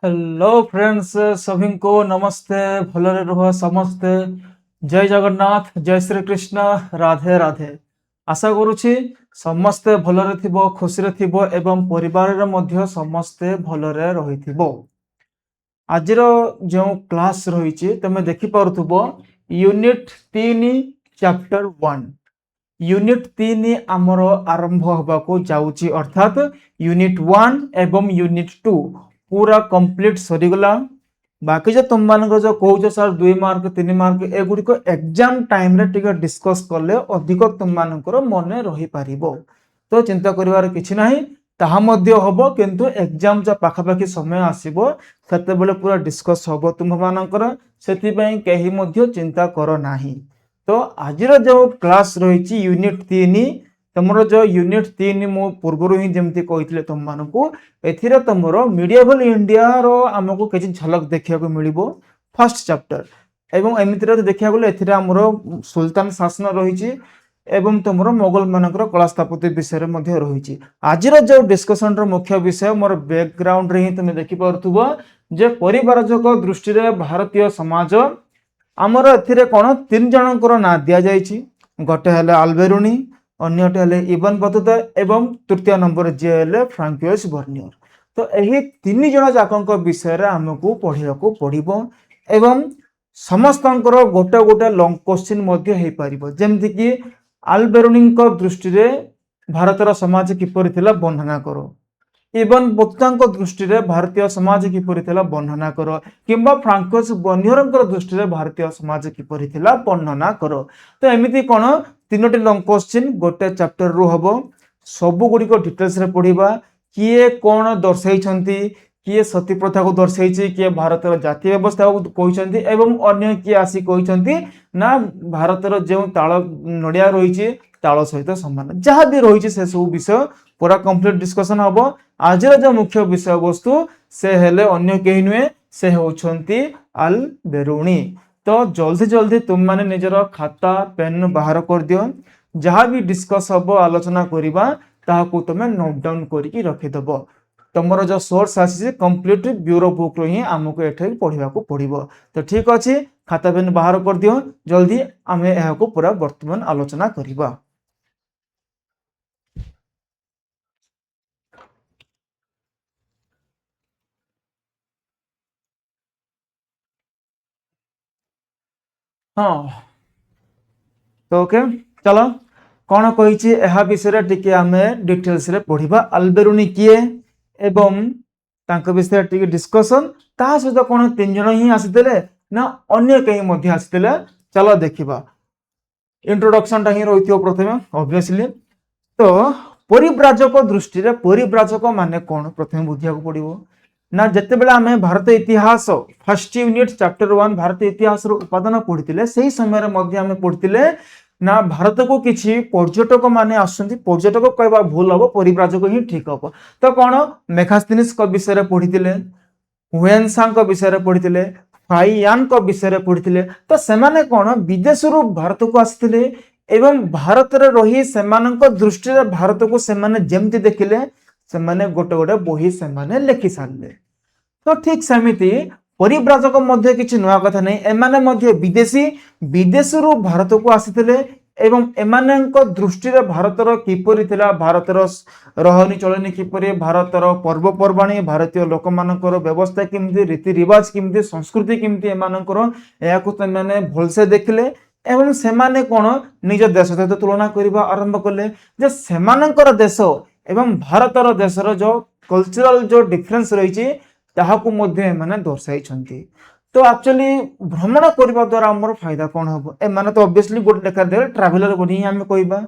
Hello friends, सभी को नमस्ते। भलरे रुह समस्ते। जय जगन्नाथ, जय श्री कृष्ण, राधे राधे। आशा करुछि समस्ते भलरे थिबो, खुशी थिबो एवं परिवार रे मध्य समस्ते भलरे रहिथिबो। आजिर जो क्लास रही तुम देखिपो यूनिट 3 चैप्टर 1 यूनिट 3 आमर आरंभ होबाको जाउची, अर्थात यूनिट 1 एवं यूनिट 2 पूरा कंप्लीट सरीगला। बाकी जो तुम मान जो कौच सर 2 मार्क 3 मार्क एगुड़िक एग्जाम टाइम रे टिके डिस्कस कले अधिक तुम मानकर मन रही पारिबो। तो चिंता करिवार किछि नाही, ताहा मध्य हबो, किंतु एग्जाम जा पाखापाखि समय आसीबो सेते बेले पूरा डिस्कस हबो तुम मानकर, सेति पई केही मध्य चिंता करो नाही। तो आजिर जो क्लास रही यूनिट 3 तुमर जो यूनिट 3 मु पूर्व ही जमती कही तुम मानक एथिरे तुमर मिडिएवल इंडिया रो आमको किछि झलक देखिया को मिलिबो फर्स्ट चैप्टर। एवं एमितिरे देखिया गले एथिरे हमर सुल्तान शासन रही एवं तुमर मोगल मानकर कला स्थापत्य विषय मध्ये रही। आजिर जो डिस्कशन रो मुख्य विषय मोर बैकग्राउंड रे ही तुम देखि पारथुबो जे परिवारजक दृष्टि रे भारतीय समाज आमर एथिरे कोन 3 जनकर ना दिया जायछि। गोटे हेले अल्बेरुनी, अन्यटे हेले इबन बतुता एवं तृतीय नंबर जे हेले फ्रांकोइस बर्नियर। तो एही 3 जन जाकंक विषय रे हमकु पढियाको पडिबो एवं समस्तंकर गोटे गोटे लॉन्ग क्वेश्चन मध्ये हे परिबो। जेमति कि अल्बेरुनी दृष्टि रे भारतर समाज किपरि थिला वर्णना करो, इबन बतुता दृष्टि रे भारतीय समाज किपरि थिला वर्णना करो, किंबा फ्रांकोइस बर्नियर दृष्टि रे भारतीय समाज किपरि थिला वर्णना करो। तो एमिति कोन 3टी लॉन्ग क्वेश्चन गोटे चैप्टर रु हबो। सब गुडी को डिटेल्स रे पढिबा, किए कोन दर्शाई छंती, किए सती प्रथा को दर्शाई छि, किए भारतर जातीय व्यवस्था को कहि छंती एवं अन्य किए आसी कहि छंती ना भारतर जे ताळ नडिया रही छि ताळ सहित समान जहाँ भी रही से सब विषय पूरा कंप्लीट डिस्कशन हबो। आजिर जो मुख्य विषय वस्तु से हेले अन्य केही नुहे, से होछंती अल्बेरुनी। तो जल्दी जल्दी तुम माने निजर खाता पेन बाहर कर दियो, जहाँ भी डिस्कस हबो आलोचना करिबा ताहाकू तुमे नोट डाउन करिकी रखि दबो। तुमर जो सोर्स आसी कंप्लीट ब्यूरो बुक रो ही हमको एठे पढिबा को पडिबो। तो ठीक अछि, खाता पेन बाहर कर दियो, जल्दी आमे एहाकू पूरा वर्तमान आलोचना करिबा। हाँ, तो ओके चलो कौन कही यह विषय टिके आमे डिटेल्स रे पढ़िबा। अल्बेरुनी किए एवं तांको विषय टिके डिस्कशन, ता सहित कौन 3 जन ही आसीते ना अन्य कहीं मध्य आसीते। चलो देखिबा। इंट्रोडक्शन टा ही रही प्रथमे ऑब्वियसली। तो परिव्राजक दृष्टि रे परिव्राजक माने कौन प्रथमे बुझिया को पड़िबो ना। जते बेला आमे भारत इतिहास फर्स्ट यूनिट चैप्टर 1 भारत इतिहास रो उपादान पढ़ितिले, सेही समय रे मध्य आमे पढ़ितिले ना भारत को किछि पर्यटक माने आसुंती। पर्यटक कहबा भूल हबो, परिव्राजक ही ठीक हबो। तो कौन मेगास्थनीज को विषय रे पढ़ितिले, हुएनसांग को विषय रे पढ़ितिले, फाइयान को विषय रे पढ़ितिले। तो सेमाने कौन विदेश रो भारत को आस्थिले एवं भारत रे रही सेमानक दृष्टि रे भारत को सेमाने जेमति देखिले, सेमाने गोटे गोटे बही सेमाने लेखि सारले। तो ठीक सेमिति परिव्राजक मध्य किछि नया कथा नहीं, एमाने मध्य विदेशी विदेश रो भारत को आसीथिले एवं एमानक दृष्टि रे भारतर किपरि थिला, भारतर रहनी चलनी किपरि, भारतर पर्वपर्वाणी, भारतीय लोक मानकर व्यवस्था किमति, रीति रिवाज किमति, संस्कृति किमति, एमानकर एयाकु तमाने भलसे देखले एवं सेमाने कोन निज देश सहित तुलना करिबा आरंभ कले जे सेमानकर देश एवं भारतर देशर जो कल्चरल जो डिफरेंस रही ताहाकू मध्य एमाने दर्शाई छंती। तो एक्चुअली भ्रमण करबा द्वारा हमर फायदा कोन हबो, ए माने तो ऑब्वियसली गोट लेखा दे ट्रैवलर बनी हमें कहबा।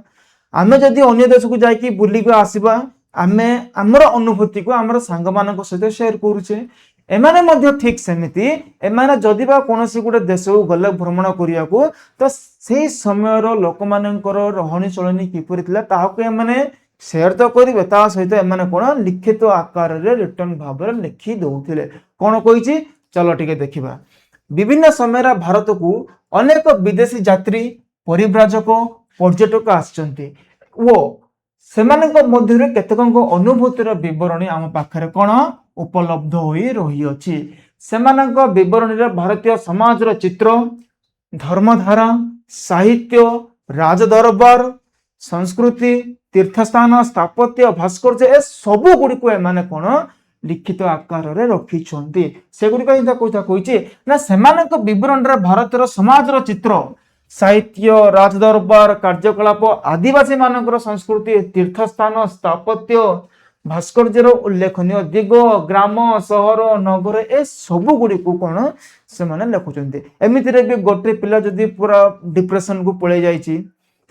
आमे जदी अन्य देश को जाई कि बुली को आसीबा, आमे हमर अनुभूति को हमर संग मानक सहित शेयर करूचे। एमाने मध्य ठीक सेमिति एमाने जदी बा कोनोसी गुटे देश को गले भ्रमण करिया को, तो सेही समय रो लोक मानकर रहनी चलनी किपरि थिला ताहाकू एमाने शेयर तो करिवे, ता सहित एमाने कोन लिखित आकार रे रिटर्न भाव रे लिखि दउथिले। कोन कहिछि चलो टिके देखिबा। विभिन्न समय भारत को अनेक विदेशी यात्री, परिव्राजक, पर्यटक आछंती वो सेमानक मध्य केतकंक अनुभूतिर विवरणी आम पाखरे कोन उपलब्ध होई रही अछि। सेमानक विवरणी रे भारतीय समाज रो चित्र, धर्मधारा, साहित्य, राजदरबार, संस्कृति, तीर्थस्थान, स्थापत्य, भास्कर्य ए सबु गुडी को एमाने कोन लिखित आकार रे रखिछन्ती। से गुडी कहिता कोइता कहिछि ना सेमानक विवरणी रे भारतीय समाज रो चित्र, साहित्य, राजदरबार, कार्यकलाप, आदिवासी मानकर संस्कृति, तीर्थस्थान, स्थापत्य, भास्कर्यर उल्लेखनीय दिग, ग्राम, सहर, नगर ए सबु गुडी को कोन से माने लेखुचन्ती। एमिति रे भी गोटे पिला जदी पूरा डिप्रेशन को पळे जाईछि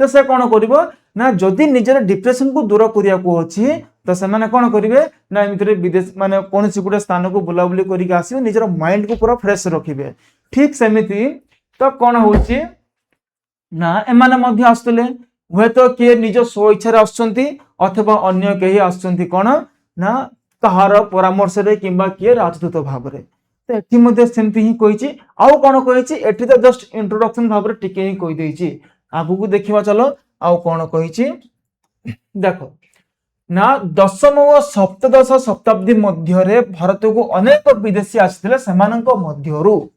तो से कोन करिवो ना जदी निजर डिप्रेशन को दूर करिया को अछि तो से माने कोन करिवे ना एमिति रे विदेश माने कोनसी गुटे स्थान को बुलाबुली करिक आसीबे, निजर माइंड को पूरा फ्रेश रखिबे। ठीक सेमिति तो कोन होछि ना एमाने मध्य आस्तले हुए तो किए निज स्व इच्छा आसुचंती अथवा अन्य केही आसुचंती कोन ना कहार परामर्श रे किंबा किए राजदूत भाव रे। तो एठी मध्ये सेमती ही कहिछि। आउ कोन कहिछि एठी तो जस्ट इंट्रोडक्शन भाव रे टिके ही कहि देछि। आगु को देखिबा चलो आउ कोन कहिछि देखो ना दशम व सप्तदश शताब्दी मध्य रे भारत को अनेक विदेशी आसिथिले। सेमानक मध्यरु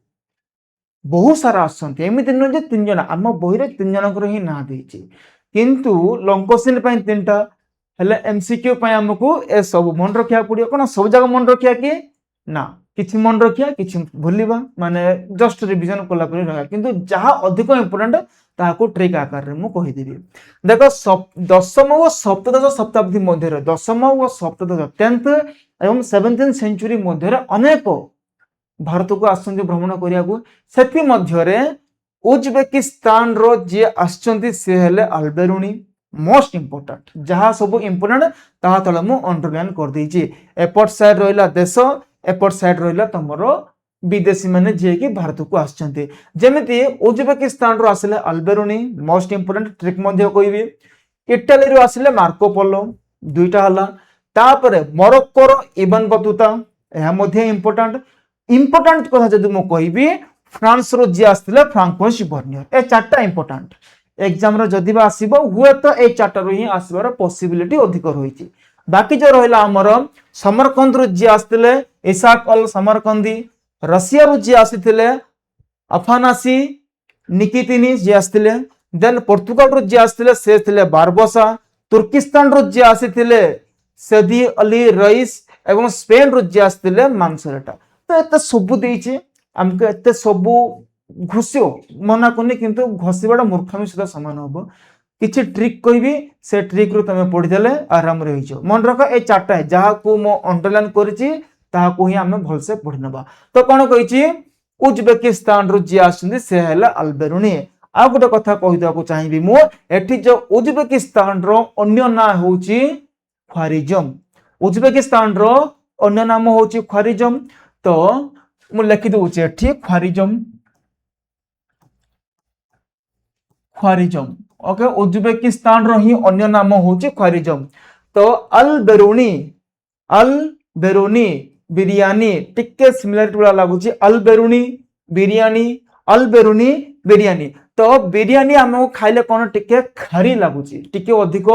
बहुत सारा आसंती एमिति न जे तीन जन आम बही रे तीन जनकर ही ना देछि किंतु लॉन्ग क्वेश्चन पय तीनटा हेले एमसीक्यू पय हमकु ए सब मन रखिया पड़ियो। कोन सब जगह मन रखिया कि ना किछि मन रखिया किछि भूलिबा माने जस्ट रिवीजन कोला परि रहा किंतु जहां अधिक इंपोर्टेंट ताको ट्रिक आकार रे मु कहि देबी। देखो दशम व सप्तदश शताब्दी मध्य रे दशम व सप्तदश 10th एवं 17th सेंचुरी मध्य रे अनेक भारत को आसंती भ्रमण करिया को सेति मध्य रे उज्बेकिस्तान रो जे आसंती से हेले अल्बेरुनी मोस्ट इंपोर्टेंट जहां सब इंपोर्टेंट ता तले मु अंडरलाइन कर देछि। एपट साइड रहिला देश एपट साइड रहिला तमरो विदेशी माने जे कि भारत को आसंती जेमिति उज्बेकिस्तान रो आसले अल्बेरुनी मोस्ट इंपोर्टेंट ट्रिक मध्य कहबी। इटाली रो आसले मार्को पोलो दुईटा हला। तापरे मोरक्को रो इबन बतूता एहा मध्य इंपोर्टेंट कथा जदि मु कहबी फ्रांस रो जे आस्थिले फ्रांकोइस बर्नियर ए चारटा इंपोर्टेंट एग्जाम रे जदि बा आसीबो हुए तो ए चारटा रो ही आसीबार पॉसिबिलिटी अधिक रहिछि। बाकी जो रहिला हमर समरकंद रो जे आस्थिले इसाक अल समरकंदी, रशिया रो जे आसीथिले अफानासी निकितिनी जे आस्थिले, देन पोर्तुगाल रो जे आस्थिले से थिले बारबोसा, तुर्किस्तान रो जे आसीथिले सदी अली रईस एवं स्पेन रो जे आस्थिले मानसरेटा। तो एते सब देइछे हमके एते सब घुसियो मना कोनी किंतु घसिबाडा मूर्खामी सदा समान होबो। किछि ट्रिक कहबी से ट्रिक रो तमे पढि देले आराम रे होइछो। मन रख ए चारटा है जहा को मो अंडरलाइन करिछि ताहा को ही हमें भल से पढि नबा। तो कोन कहिछि उज्बेकिस्तान रो जे आछिन से हैला अल्बेरुनी। आ गोटे कथा कहिदा को चाहिबी मो एठी जो उज्बेकिस्तान रो अन्य ना होउछि ख्वारिजम। उज्बेकिस्तान रो अन्य नाम होउछि ख्वारिजम। तो मु लिखि दउछि एठी ख्वारिजम ओके उज्बेकिस्तान रो ही अन्य नाम होउछि ख्वारिजम। तो अल बेरुनी बिरयानी टिके सिमिलरिटी वाला लागुछि अल बेरुनी बिरयानी। तो बिरयानी हमको खाइले कोन टिके खारी लागुछि टिके अधिक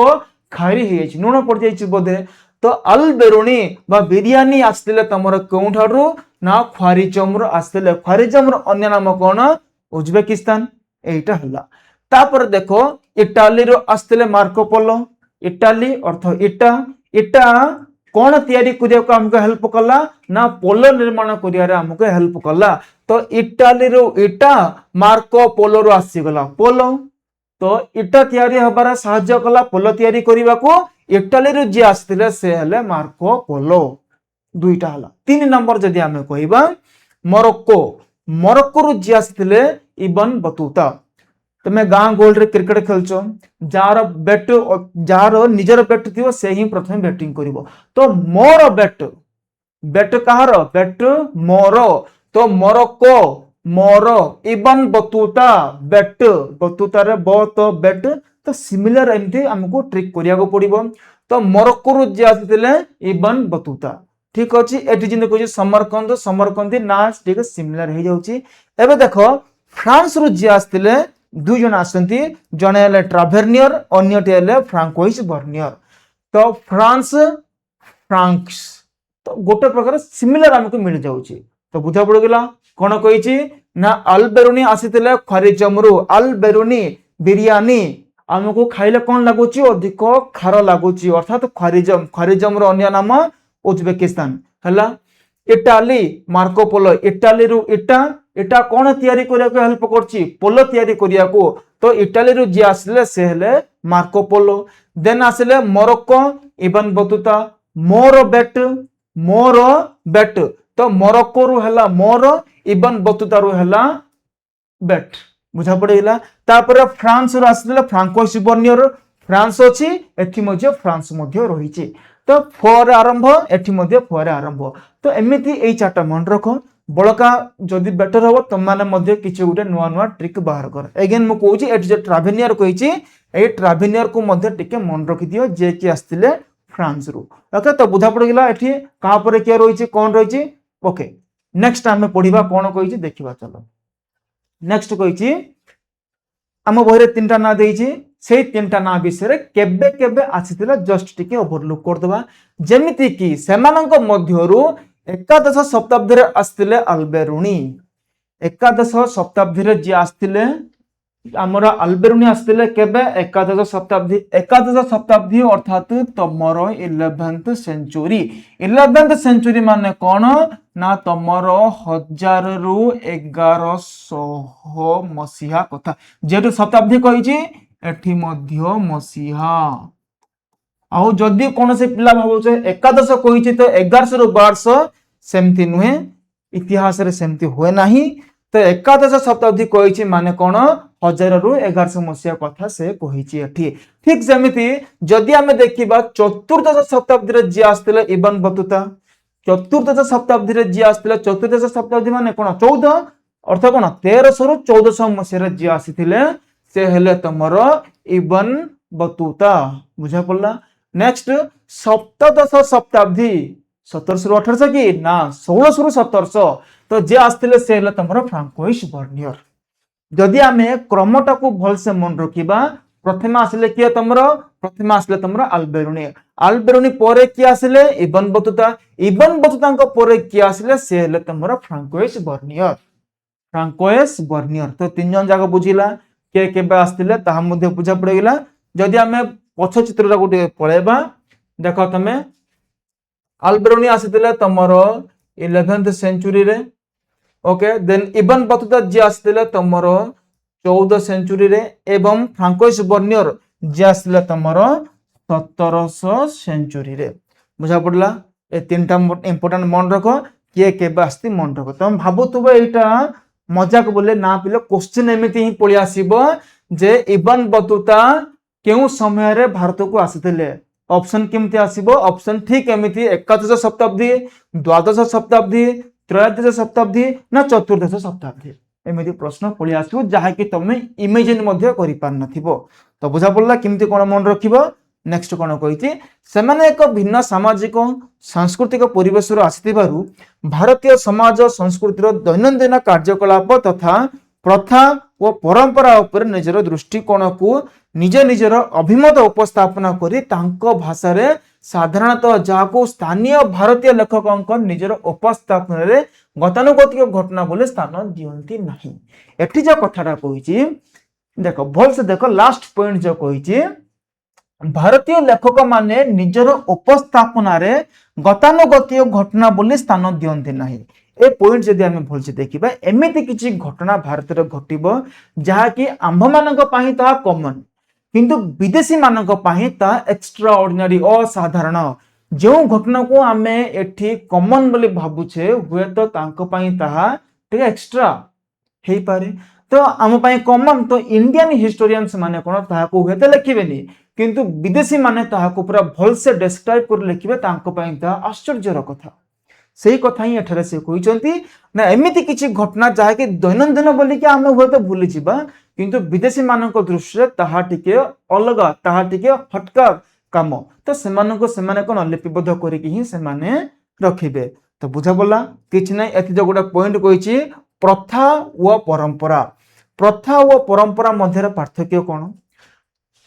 खारी हे छि नुण पड़ जाइछि बोधे। तो अल बेरुनी बा बिरयानी आस्तिले तमर कोउठारु ना ख्वारिजम रो आस्तिले। ख्वारिजम रो अन्य नाम कोन उज्बेकिस्तान एटा हला। तापर देखो इटाली रो आस्तिले मार्को पोलो। इटाली अर्थ इटा कोन तयारी करिया को हमको हेल्प कला ना पोलो निर्माण करिया रे हमको हेल्प कला। तो इटाली रो इटा मार्को पोलो रो आसी गला पोलो। तो इटा तयारी हबार सहाय्य कला पोलो तयारी करिवा को इटाली रो जे आस्तिले से हेले मार्को पोलो दुईटा हला। 3 नंबर जदि हमें कहिबा मोरक्को रो जे आस्तिले इबन बतूता। तमे गां गोल्ड रे क्रिकेट खेलछो जार निजर बैट थिवो से ही प्रथम बैटिंग करिवो। तो मोर बैट कहार बैट मोर। तो मोरक्को मोर इबन बतूता बैट बतूता रे बहुत बैट। तो सिमिलर एमती हमको ट्रिक करिया को पड़िबो। तो मोरक्को रो जे आसीथिले इबन बतूता ठीक अछि। एठी जिन कहै समरकंदी ना ठीक सिमिलर हे जाउची। एबे देखो फ्रांस रो जे आसीथिले दुई जन आसंती जने हेले ट्रावेर्नियर अन्यटे हेले फ्रांकोइस बर्नियर। तो फ्रांक्स तो गोटे प्रकार सिमिलर आमको मिल जाउची तो बुझा पड़ गला कोन कहिची ना अल्बेरुनी आसीतिले खरिजमरु अल्बेरुनी बिरयानी आमको खाइले कौन लगुची अधिक खार लगुची अर्थात खरिजम अन्य नाम उज्बेकिस्तान हला इटाली मार्कोपोलो इटाली रु इटा कौन तैयारी करिया को हेल्प करची पोलो तैयारी करिया को तो इटाली रु जे आसले से हेले मार्कोपोलो देन आसले मोरक्को इबन बतुता मोर बेट तो मोरक्को रु हला मोर इबन बतुता रु हला बेट बुझा पड़ेगा तापर फ्रांस रु आसले फ्रांकोइस बर्नियर फ्रांस अछि एथि मध्ये फ्रांस मध्ये रहिछि तो फोर आरंभ एथि मध्ये फोर आरंभ तो एमिति एई चारटा मन रखो बळका जदि बेटर हो तुम माने मध्ये किछि गुटे नुवा नुवा ट्रिक बाहर कर अगेन मु कहूछि एट जे ट्रावेनियर कहिछि ए ट्रावेनियर को मध्ये टिके मन रखि दियो जे कि आस्तिले फ्रांस रु ओके तो बुझा पड़ गेला एथि कहा पर के रहिछि कोन रहिछि ओके नेक्स्ट हमें पढिबा कोन कहिछि देखिबा चलो नेक्स्ट कहिछि आम बहिरे तीनटा ना देइछि से तीनटा ना विषय केबे केबे आसीतिला जस्ट टिके ओवरलुक करदबा जेमिति कि सेमानंक मध्यरु एकादश शताब्दी रे आस्तिले अल्बेरुनी एकादश शताब्दी रे जे आस्तिले हमरा अल्बेरुनी आस्तिले केबे एकादश शताब्दी अर्थात तमरो 11th सेंचुरी माने कोन ना तमरो 1000 रु 1100 मसीहा कथा जेतु शताब्दी कहिछि एठी मध्य मसीहा आउ जदि कोन से पिला भाबो एकादश कहिछि तो 1100 रु 1200 सेमति नुहे इतिहास रे सेमति होय नाही तो एकादश शताब्दी कहिछि माने कोन 1000 रु 1100 मसीहा कथा से कहिछि एठी ठीक जेमिति जदि हमें देखिबा चतुर्दश शताब्दी रे जे आस्तिले इबन बतुता चतुर्दश शताब्दी रे जे आस्तिले चतुर्दश शताब्दी माने कोन 14 अर्थ कोन 1300 रु 1400 मसीहा रे जे आसीथिले से हेले तमरो इबन बतुता बुझा पड़ला नेक्स्ट सप्तदश शताब्दी 1700 रु 1800 की ना 1600 रु 1700 तो जे आस्तिले से हेले तमरो फ्रांकोइस बर्नियर जदि आमे क्रमटा को भल से मन रखिबा प्रथम आसले किए तमरो अल्बेरुनी परे किए आसले इबन बतुतांक परे किए आसले से हेले तमरो फ्रांकोइस बर्नियर तो तीन जन जाक बुझिला के केबे आस्तिले ताहा मध्ये बुझा पड़ गेला जदि आमे पछ चित्रटा गोटे पळेबा देखो तमे अल्बेरुनी आसीतिले तमरो 11th सेंचुरी रे ओके देन इबन बतुता जे आसीतिले तमरो 14 सेंचुरी रे एवं फ्रांकोइस बर्नियर जे आसीतिले तमरो 1700 सेंचुरी रे बुझा पड़ला ए तीनटा इंपोर्टेंट मन रखो के केबे आस्ति मन रखो तुम भाबुतबो एटा मजाक बोले ना पिले क्वेश्चन एमिति ही पळि आसीबो जे इबन बतुता केउ समय रे भारत को आसीतिले ऑप्शन केमति आसीबो ऑप्शन ठीक एमिति एकादश शताब्दी द्वादश शताब्दी त्रयोदश शताब्दी ना चतुर्दश शताब्दी एमिति प्रश्न पळि आसीबो जहा कि तमे इमेजिन मध्ये करि पार नथिबो तो बुझा पड़ला केमति कोन मन रखिबो नेक्स्ट कोन कहिति सेमाने एक भिन्न सामाजिक सांस्कृतिक परिवेश रो आसीतिबारु भारतीय समाज संस्कृतिर दैनंदिन कार्यकलाप तथा प्रथा और परंपरा उपर निजर दृष्टिकोण को निजर अभिमत उपस्थापना करी तांको भाषा रे साधारणतः जाको स्थानीय भारतीय लेखक निजर उपस्थापन रे गतानुगतिक घटना बोले स्थान दियंती नहीं एठी जो कथाटा कहिछि देखो भल से देखो लास्ट पॉइंट जो कहिछि भारतीय लेखक माने निजर उपस्थापना रे गतानुगतिक घटना बोले स्थान दियंती नहीं ए पॉइंट जदि आमे भलसे देखिबा एमिति किछि घटना भारत रे घटिबो जहा कि आंभ मानक पई ता कॉमन किंतु विदेशी मानक पई ता एक्स्ट्रा ऑर्डिनरी असाधारण जो घटना को आमे एठी कॉमन बोली भाबुछे हुए तो तांको पई ता टे एक्स्ट्रा हेई पारे तो आम पई कॉमन तो इंडियन हिस्टोरियंस माने कोन ता को हुए तो लिखिबेनी किंतु विदेशी माने ता को पूरा भलसे डिस्क्राइब कर लिखिबे तांको पई ता आश्चर्यर कथा सही कथा ही एठारे से कहिसंती ना एमिति किछि घटना जहा कि दैनंदिन बोली कि आमे होय तो भूली जिबा किंतु विदेशी मानक दृष्टि ताहा टिके अलग ताहा टिके हटका काम तो सेमाने कोन लिपिबद्ध करिकि ही सेमाने रखिबे तो बुझा बोला किछि नै एति जो गोटा पॉइंट कहिछि प्रथा व परंपरा मध्य पार्थक्य कोन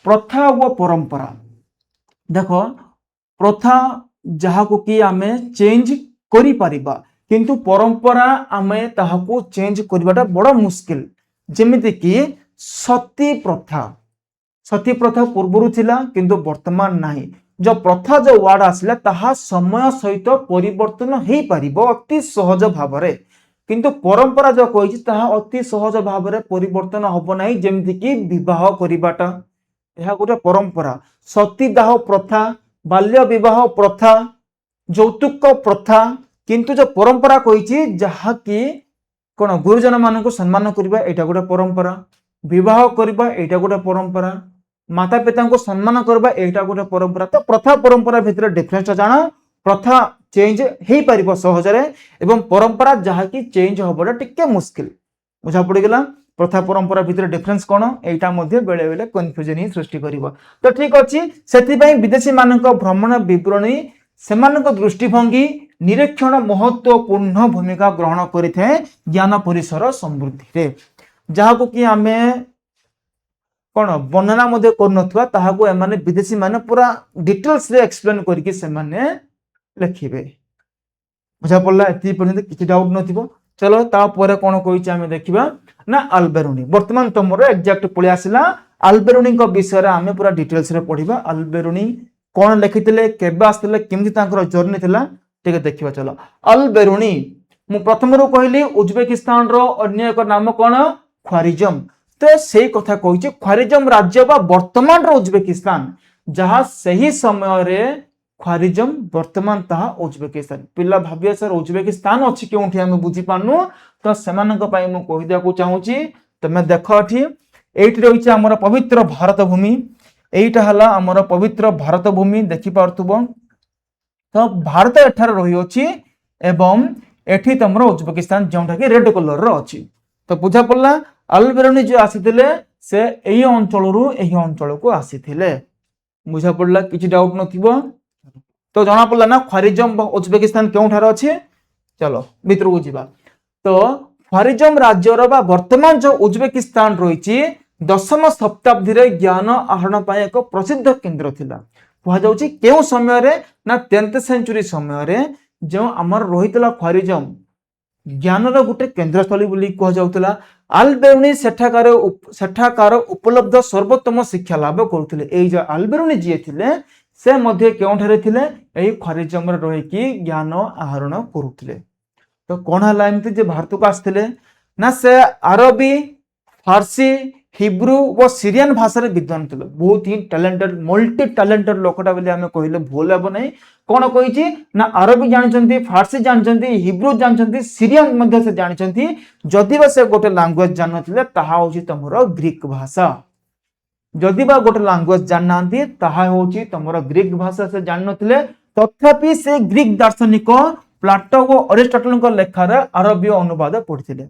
प्रथा व परंपरा देखो प्रथा ଯାହାକୁ କି ଆମେ ଚେଞ୍ଜ କରିପାରିବା, କିନ୍ତୁ ପରମ୍ପରା ଆମେ ତାହାକୁ ଚେଞ୍ଜ କରିବାଟା ବଡ଼ ମୁସ୍କିଲ। ଯେମିତି କି ସତୀ ପ୍ରଥା, ସତୀ ପ୍ରଥା ପୂର୍ବରୁ ଥିଲା କିନ୍ତୁ ବର୍ତ୍ତମାନ ନାହିଁ। जो प्रथा जो वार्ड आसला ताहा समय सहित परिवर्तन हो पारिबो अति सहज भावरे, किंतु परंपरा जो कहिछि ताहा अति सहज भावरे परिवर्तन हबो नाही। जेमति कि विवाह करिबाटा यह गोटे परंपरा, सतीदाह प्रथा, बाल्य विवाह प्रथा, यौतुक प्रथा, किंतु जो परंपरा कहिछि जहा कि कोन गुरुजन मानक सम्मान करिबा एटा गोटे परंपरा, विवाह करिबा एटा गोटे परंपरा, माता पिता को सम्मान करबा एटा गोटे परंपरा। तो प्रथा परंपरा भितर डिफरेंस जाना, प्रथा चेंज हो पारिबो सहजरे एवं परंपरा जहा कि चेंज होबोटा टिके मुश्किल। बुझा पड़ी गला प्रथा परंपरा भितर डिफरेंस कोन, एटा मध्ये बेले बेले कंफ्यूजन ही सृष्टि करिवो। तो ठीक अछि, सेति पई विदेशी मानक भ्रमण विवरणी सेमानक दृष्टिभंगी निरीक्षण महत्वपूर्ण भूमिका ग्रहण करिथे ज्ञान परिसर समृद्धि रे, जहा को कि हमें कौन वर्णना मध्य कर ताहाको एमाने विदेशी माने पूरा डिटेल्स रे एक्सप्लेन करके से माने लिखिबे। बुझा पड़ला एति पर्यंत किछि डाउट नथिबो। चलो ता परे कोन कहिछि आमे देखिबा ना अल्बेरुनी। वर्तमान तमरो एग्जैक्ट पळे आसिला अल्बेरुनी को विषय रे आमे पूरा डिटेल्स रे पढिबा। अल्बेरुनी कोन लिखितले, केबे आस्तिले, केमति तांकर जर्नी थिला ठीक देखिबा। चलो अल्बेरुनी मु प्रथम रो कहली उज्बेकिस्तान रो अन्य एक नाम कोन ख्वारिजम। तो से कथा कही ख्वारिजम राज्य बा वर्तमान रो उज्बेकिस्तान, जहाँ सही समय रे ख्वारिजम वर्तमान ताहा उज्बेकिस्तान। पिला भाबिया सर उज्बेकिस्तान अछि केउठी हम बुझी पानु, तो सेमानक पई मु कहि दिया को चाहूची। तमे देखो एठी एठी रहिছে हमर पवित्र भारत भूमि, एइटा हला हमर पवित्र भारत भूमि देखि पारतुबो। तो भारत एठार रही अछि एवं एठी तमरो उज्बेकिस्तान जोंठा कि रेड कलर रो अछि। तो बुझा पड़ला अल्बेरुनी जो आसीथिले से एही अंचल रु एही अंचल को आसीथिले। बुझा पड़ला किछि डाउट नथिबो। तो जाना पड़ला ना ख्वारिजम उज्बेकिस्तान केउठार अछि। चलो भीतर को जिबा। तो ख्वारिजम राज्य रो बा वर्तमान जो उज्बेकिस्तान रहिछि 10म शताब्दी रे ज्ञान आहरण पय एक प्रसिद्ध केंद्र थिला। कहा जाउछि केउ समय रे ना 10th सेंचुरी समय रे जो हमर रहितला ख्वारिजम ज्ञान रो गुटे केंद्रस्थली बोली कह जाउतला। अल्बेरुनी सेठाकार उपलब्ध सर्वोत्तम शिक्षा लाभ करुथिले। एई जो अल्बेरुनी जे थिले से मध्ये केउठारे थिले एई ख्वारिजम रे रहि कि ज्ञान आहरण करुथिले। तो कोन हला एमति जे भारत को आस्थिले ना से अरबी, फारसी, हिब्रू व सीरियन भाषा रे विद्वान थिले। बहुत ही टैलेंटेड मल्टी टैलेंटेड लोकटा बोली हमें कहिले भूल हेबो नै। कोन कहिछि ना अरबी जानचंती, फारसी जानचंती, हिब्रू जानचंती, सीरियन मध्ये से जानचंती। जदि बा से गोटे लैंग्वेज जानथिले ताहा होछि तमरो ग्रीक भाषा। जदि बा गोटे लैंग्वेज जाननांती ताहा होछि तमरो ग्रीक भाषा से जाननथिले। तथापि से ग्रीक दार्शनिक प्लाटो व अरिस्टोटल को लेखार अरबी अनुवाद पढ़िथिले।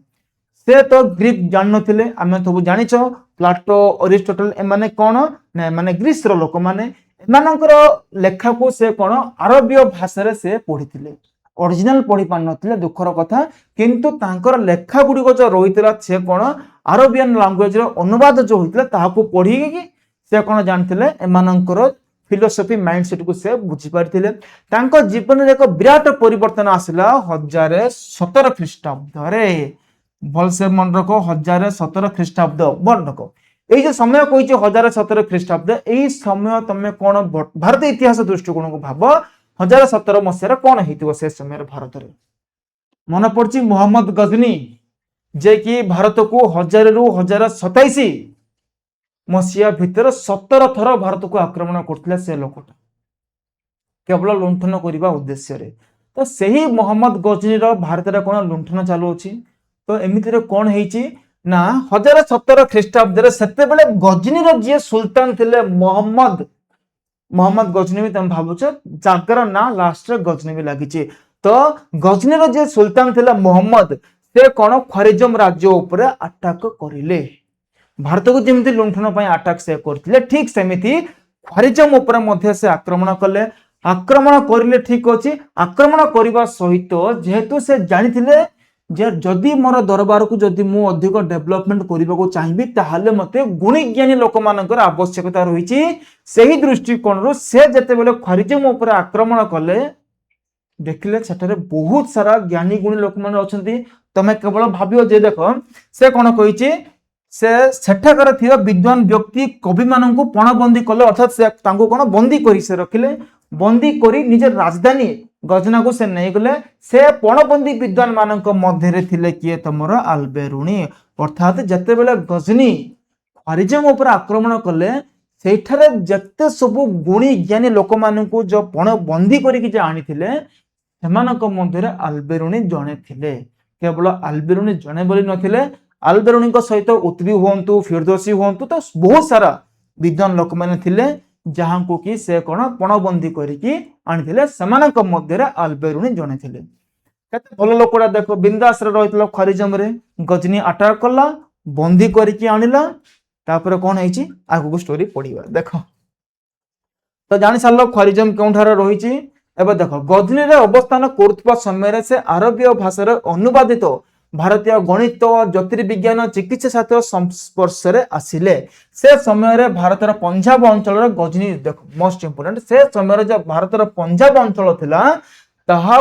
से तो ग्रीक जान नथिले। आमे सब जानिछ प्लाटो, अरिस्टोटल एमाने कोन ना एमाने ग्रीस रो लोक माने एमानकर लेखा को से कोन अरबीय भाषा रे से पढ़िथिले। ओरिजिनल पढ़ी पान नथिले दुखर कथा, किंतु तांकर लेखा गुडी को जो रहितला से कोन अरबियन लैंग्वेज रो अनुवाद जो होइतला ताहाको पढ़ी कि से कोन जानथिले एमानकर फिलोसफी माइंडसेट को से बुझी पारथिले। तांको जीवन रे एक विराट परिवर्तन आसिला 1017 ख्रीष्टाब्द रे। भल से मन रखो 1017 ख्रीष्टाब्द मन रखो। এই যে সময় কইছে 1017 খ্রিস্টাব্দ, এই সময় তুমি কোন ভারত ইতিহাস দৃষ্টিकोण को ভাব 1017 মସିহাରେ কোন ହେଇଥିବ ସେ ସମୟରେ ଭାରତରେ। ମନେ ପଡୁଛି ମୋହମ୍ମଦ ଗଜନୀ ଯେ କି ଭାରତକୁ 1000 ରୁ 1027 ମସିହା ଭିତରେ 17 ଥର ଭାରତକୁ ଆକ୍ରମଣ କରୁଥିଲେ ସେ ଲୋକଟା କେବଳ ଲୁଣ୍ଠନ କରିବା ଉଦ୍ଦେଶ୍ୟରେ। ତ ସେହି ମୋହମ୍ମଦ ଗଜନୀର ଭାରତରେ କୋନ ଲୁଣ୍ଠନ ଚାଲୁ ଅଛି। तो एमिति रे कोन हेची ना 1017 ख्रीष्टाब्द रे सेते बेले गजनी रो जे सुल्तान थिले मोहम्मद गजनी भी तुम भाबुछ जाकर ना लास्ट रे गजनी भी लागिची। तो गजनी रो जे सुल्तान थिले मोहम्मद से कोन ख्वारिजम राज्य ऊपर अटैक करिले। भारत को जेमिति लुंठन पय अटैक से करथिले ठीक सेमिति ख्वारिजम ऊपर मध्ये से आक्रमण कले। आक्रमण करिले ठीक अछि, आक्रमण करिवा सहित जेहेतु से जानिथिले जे जदि मोर दरबार को जदि मु अधिक डेवलपमेंट करने को चाहिए ताहले मते गुणीज्ञानी लोक मानकर आवश्यकता रही। सही दृष्टिकोण से जते बेले खरिजम ऊपर आक्रमण कले देखिले सेठारे बहुत सारा ज्ञानी गुणी लोक मान अछंती। तमे केवल भाबियो जे देखो से कोन कहिछि से सेठाकर थिया विद्वान व्यक्ति कवि माननकु पणबंदी कले अर्थात से तांको कोन बंदी करी से रखिले बंदी करी निज राजधानी गजना को से नहीं गले। से पणबंदी विद्वान मानक मध्य रे थिले किए तमरो अल्बेरुनी अर्थात जते बेले गजनी खरिजम ऊपर आक्रमण कले सेठारे जते सब गुणी ज्ञानी लोक माननकु जो पणबंदी करी कि जे आनिथिले सेमानक मध्य रे अल्बेरुनी जणे थिले। केवल अल्बेरुनी जणे बोली नथिले अल्बेरुनी सहित उत्बी हुंतु फिरदोसी हुंतु तो बहुत सारा विद्वान लोक माने थिले जहां को कि से कोन पणबंदी करिकी आनिथिले सेमानक मध्य रे अल्बेरुनी जणे थिले। केते भलो लोकड़ा देखो बिंदास रे रहितलो खरिजम रे गजनी अटैक कला बंदी करिकी आनिला तापर कोन हैची आगु स्टोरी पढिबा देखो। तो जानि सारलो खरिजम केउठार रहिची एबे देखो गजनी रे अवस्थान करथुवा समय से अरबीय भाषा रे अनुवादित भारतीय गणित ज्योतिर्विज्ञान चिकित्सा शास्त्र संस्पर्श रे आसिले। से समय रे भारतर पंजाब अंचल रे गजनी देखो मोस्ट इंपोर्टेंट से समय रे जो भारतर पंजाब अंचल थिला ताहा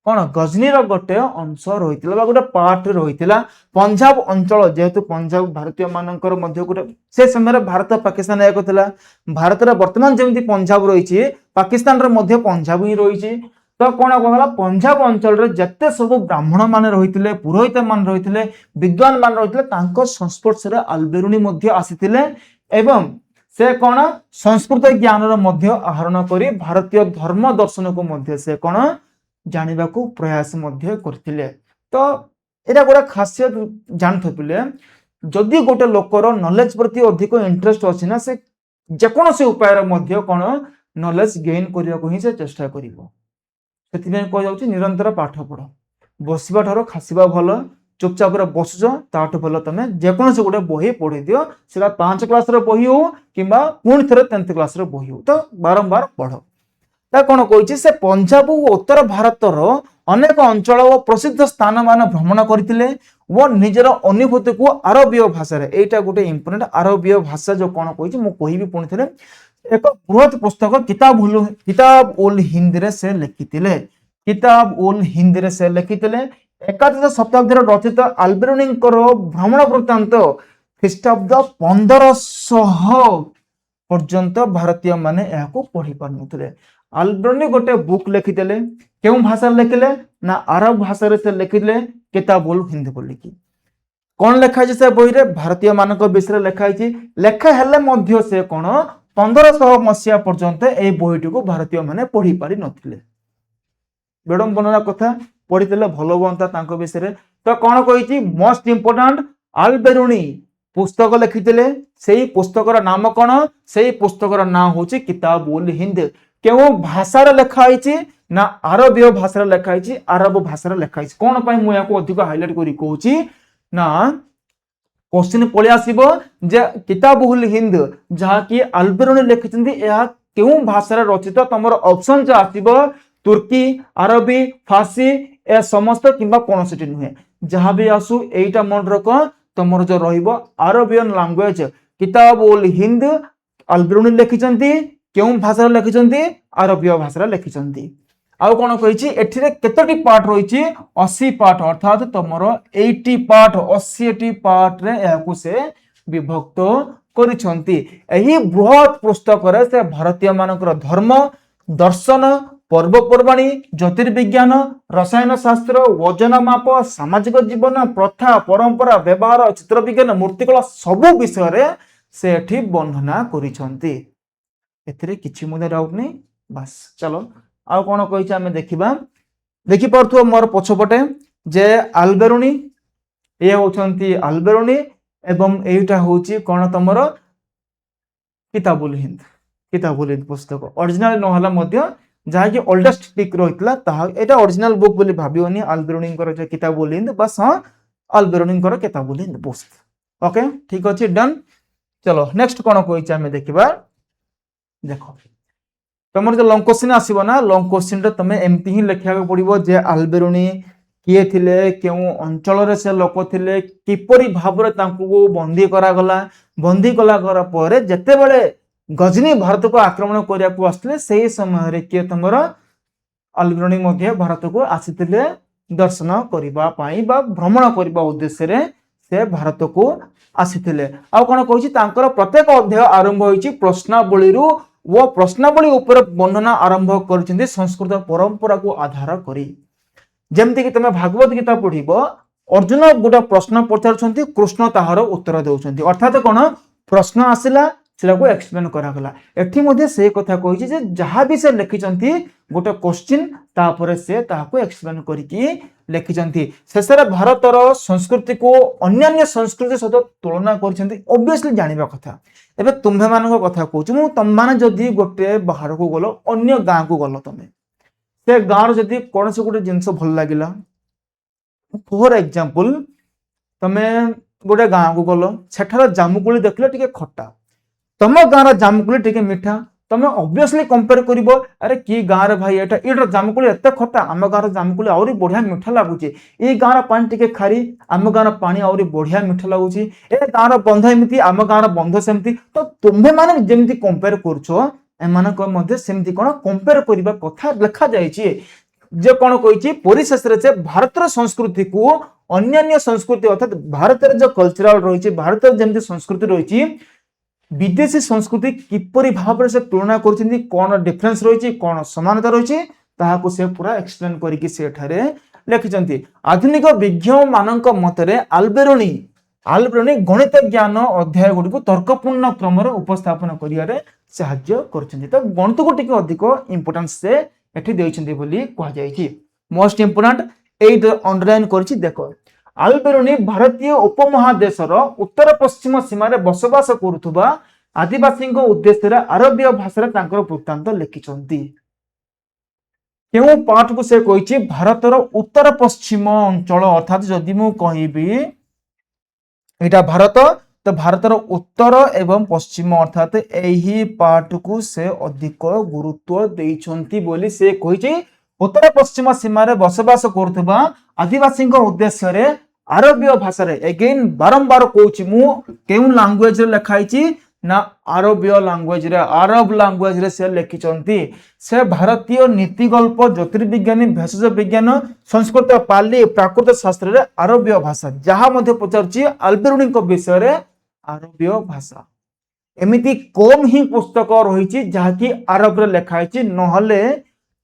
कोन गजनी रो गोटे अंश रहितिला बा गोटे पार्ट रहितिला। पंजाब अंचल जेहेतु पंजाब भारतीय मानकर मध्य गोटे से समय रे भारत पाकिस्तान एक थिला। भारत रे वर्तमान जेमति पंजाब रहिछि पाकिस्तान रे मध्य पंजाब ही रहिछि। तो कोन कहला पंजाब अंचल रे जत्ते सब ब्राह्मण माने रहितिले पुरोहित मान रहितिले विद्वान मान रहितिले तांको संस्पर्श रे अल्बेरुनी मध्य आसीतिले एवं से कोन संस्कृत ज्ञान रो मध्य आहरण करी भारतीय धर्म दर्शन को मध्य से कोन जानिबा को प्रयास मध्य करथिले। तो एटा गोटे खासियत जानथपिले जदि गोटे लोकर नॉलेज प्रति अधिक इंटरेस्ट अछि ना से जेकोन से उपाय रे मध्य कोन नॉलेज गेन करिया को ही से चेष्टा करिवो। सेतिबे को जाउछि निरंतर पाठ पढ बसिबा ठारो खासिबा भलो चुपचाप रे बसजो ताठ भलो तमे जेकोन से गोटे बही पढि दियो सेला 5 क्लास रे बही हो किबा पुन थरे 10th क्लास रे बही हो तो बारंबार पढो। ता कोन कहिछि से पंजाब और उत्तर भारतर अनेक अंचल और प्रसिद्ध स्थान मान भ्रमण करथिले वो निजर अनुभूति को अरबीय भाषा रे एटा गोटे इंपोर्टेंट अरबीय भाषा जो कोन कहिछि मु कहिबी पुनि थरे एक बृहत पुस्तक किताब उल हिंद रे से लिखितिले। किताब उल हिंद रे से लिखितिले एकादश शताब्दी रे रचित अल्बेरुनी भ्रमण वृत्तांत ख्रीष्टाब्द 1500 पर्यंत भारतीय माने एहाको पढि पारनुथिले। अल्बेरुनी गोटे बुक लिखितिले केउ भाषा लिखिले ना अरब भाषा रे से लिखिले किताब उल हिंद बोलिकी। कोन लेखाइ से बही रे भारतीय मानक विषय लेखाइ लेखा हेले मध्य से कोन 1500 मसिया पर्यंत ए बहीटी को भारतीय माने पढि पारि नथिले। विडंबनार कथा पढितले भलो बनता तांको विषय रे। तो कोन कहिछि मोस्ट इंपोर्टेंट अल्बेरुनी पुस्तक लिखितिले सेही पुस्तकर नाम कोन सेही पुस्तकर नाम होछि किताब उल हिंद। केउ भाषा रे लेखाइछि ना अरबीय भाषा रे लेखाइछि अरब भाषा रे लेखाइछि। कोन पई मु याको अधिक हाइलाइट करी कहूछि ना क्वेश्चन पळे आसीबो जे किताब उल हिंद जहा कि अल्बेरुनी लिखिछन्ती या केउ भाषा रे रचित तमर ऑप्शन जे आसीबो तुर्की अरबी फारसी ए समस्त किबा कोनोसिटी नुहे जहा भी आसु एटा मन रख तमर जो रहिबो अरबियन लैंग्वेज किताब उल हिंद अल्बेरुनी लिखिछन्ती केउ भाषा रे लिखिछन्ती अरबीय भाषा रे लिखिछन्ती। आउ कोन कहिछि एठिरे केतोटी पार्ट रहिछि 80 पार्ट अर्थात तमर 80 पार्ट 80 पार्ट रे याकु से विभक्त करिछन्ती। एही बृहत पुस्तक रे से भारतीय मानकर धर्म दर्शन पर्वपर्वाणी ज्योतिर्विज्ञान रसायन शास्त्र वजन माप सामाजिक जीवन प्रथा परंपरा व्यवहार चित्र विज्ञान मूर्तिकला सब विषय रे से एठी वर्णना करिछन्ती। एथिरे किछि मुदे डाउट नै बस चलो आउ कोन कहिछ आमे देखिबा। देखि परथु मोर पछपटे जे अल्बेरुनी ए होछन्ती अल्बेरुनी एवं एटा होछि कोन तमरो किताब उल हिंद पुस्तक ओरिजिनल नहला मध्य जहा कि ओल्डेस्ट टिक रहितला ता एटा ओरिजिनल बुक बोली भाबियोनी अल्बेरुनी जे किताब उल हिंद बस हां अल्बेरुनी किताब उल हिंद बस ओके ठीक अछि डन। चलो नेक्स्ट कोन कहिछ आमे देखिबा। देखो तमर जो लॉन्ग क्वेश्चन आसीबो ना लॉन्ग क्वेश्चन रे तमे एमती ही लिखिया को पड़िबो जे अल्बेरुनी किए थिले केउ अंचल रे से लोक थिले किपरि भाबरे तांकु बंदी करा गला बंदी कला कर परे जते बेले गजनी भारत को आक्रमण करिया को आसले सेही समय रे के तमर अलबेरुनी मध्ये भारत को आसीथिले दर्शन करिबा पाई बा भ्रमण करिबा उद्देश्य रे से भारत को आसीथिले आ कोन कहूची तांकर प्रत्येक अध्याय आरंभ होईची प्रश्नावली रु वो प्रश्नावली ऊपर वर्णना आरंभ करछिंदी संस्कृत परंपरा को आधार करी जेमति कि तमे भागवत गीता पढिबो अर्जुन गोटा प्रश्न पचारछंती कृष्ण ताहार उत्तर देउछंती अर्थात कोन प्रश्न आसिला सेला को एक्सप्लेन करा गला एठी मध्ये से कथा कहिछि जे जहा भी से लिखिछंती गोटे क्वेश्चन तापर से ताहाको एक्सप्लेन करिकि लिखिछंती शेषरे भारतर संस्कृति को अन्य संस्कृति सहित तुलना करछंती ऑब्वियसली जानिबा कथा एबे तुम्हे मानको कथा कहूछु मु तम माने जदी गोटे बाहर को गलो अन्य गां को गलो तमे से गां रो जदी कोनसे गोटे जिंस भल लागिला फॉर एग्जांपल तमे गोटे गां को गलो सेठार जामुकुली देखले टिके खट्टा तम गाँव जामुकुली टिके मिठा तमे ऑब्वियसली कंपेयर करिवो अरे की गाँव रे भाई एटा इडर जामुकुली एते खट्टा आम गाँव जामुकुली आउरी बढ़िया मिठा लागुची ए गाँव पानी टिके खारी आम गाँव पानी आउरी बढ़िया मिठा लागुची ए गाँव बंध एमती आम गाँव बंध सेमती तो तुम्हे माने जेमती कंपेयर करछो एमानक मध्ये सेमती कोन कंपेयर करिबा कथा लिखा जायछि जे कोन कहिछि परिशेष रे भारतर संस्कृति को अन्य संस्कृति अर्थात भारतर जो कल्चरल रहिछि भारतर जेमती संस्कृति रहिछि विदेशी संस्कृति किपरि भाव से तुलना करछिंदी कोन डिफरेंस रहिछि कोन समानता रहिछि ताहाको से पूरा एक्सप्लेन करिकि से ठारे लिखिछंती आधुनिक विज्ञान मानक मतरे आल्बेरुनी गणित ज्ञान अध्याय गुडी को तर्कपूर्ण क्रम रे उपस्थापन करियारे सहाय्य करछंती तो गणित को टिके अधिक इंपोर्टेंस से एठी दैछंती बोली कहा जायछि मोस्ट इंपोर्टेंट एट अंडरलाइन करछि देखो आल्बेरुनी भारतीय उपमहादेशर उत्तर पश्चिम सीमा रे बसवास करुथुबा आदिवासी उद्देश्य रे अरबीय भाषा रे तांकर वृत्तांत लिखिछंती केउ पार्ट को से कहिछि भारतर उत्तर पश्चिम अंचल अर्थात जदि मु कहिबी एटा भारत तो भारतर उत्तर एवं पश्चिम अर्थात एही पार्ट को से अधिक गुरुत्व देइछंती बोली से कहिछि उत्तर पश्चिम सीमा रे बसवास करुथुबा आदिवासी उद्देश्य रे अरबीय भाषा रे अगेन बारंबार कहूछि मु केउ लैंग्वेज रे लिखाइछि ना अरबीय लैंग्वेज रे अरब लैंग्वेज रे से लिखिछंती से भारतीय नीतिगल्प ज्योतिर्विज्ञानी भेषज विज्ञान संस्कृत पाली प्राकृत शास्त्र रे अरबीय भाषा जहा मध्ये पचारछि आल्बेरुनी को विषय रे अरबीय भाषा एमिति कम ही पुस्तक रहिछि जहा कि अरब रे लिखाइछि नहले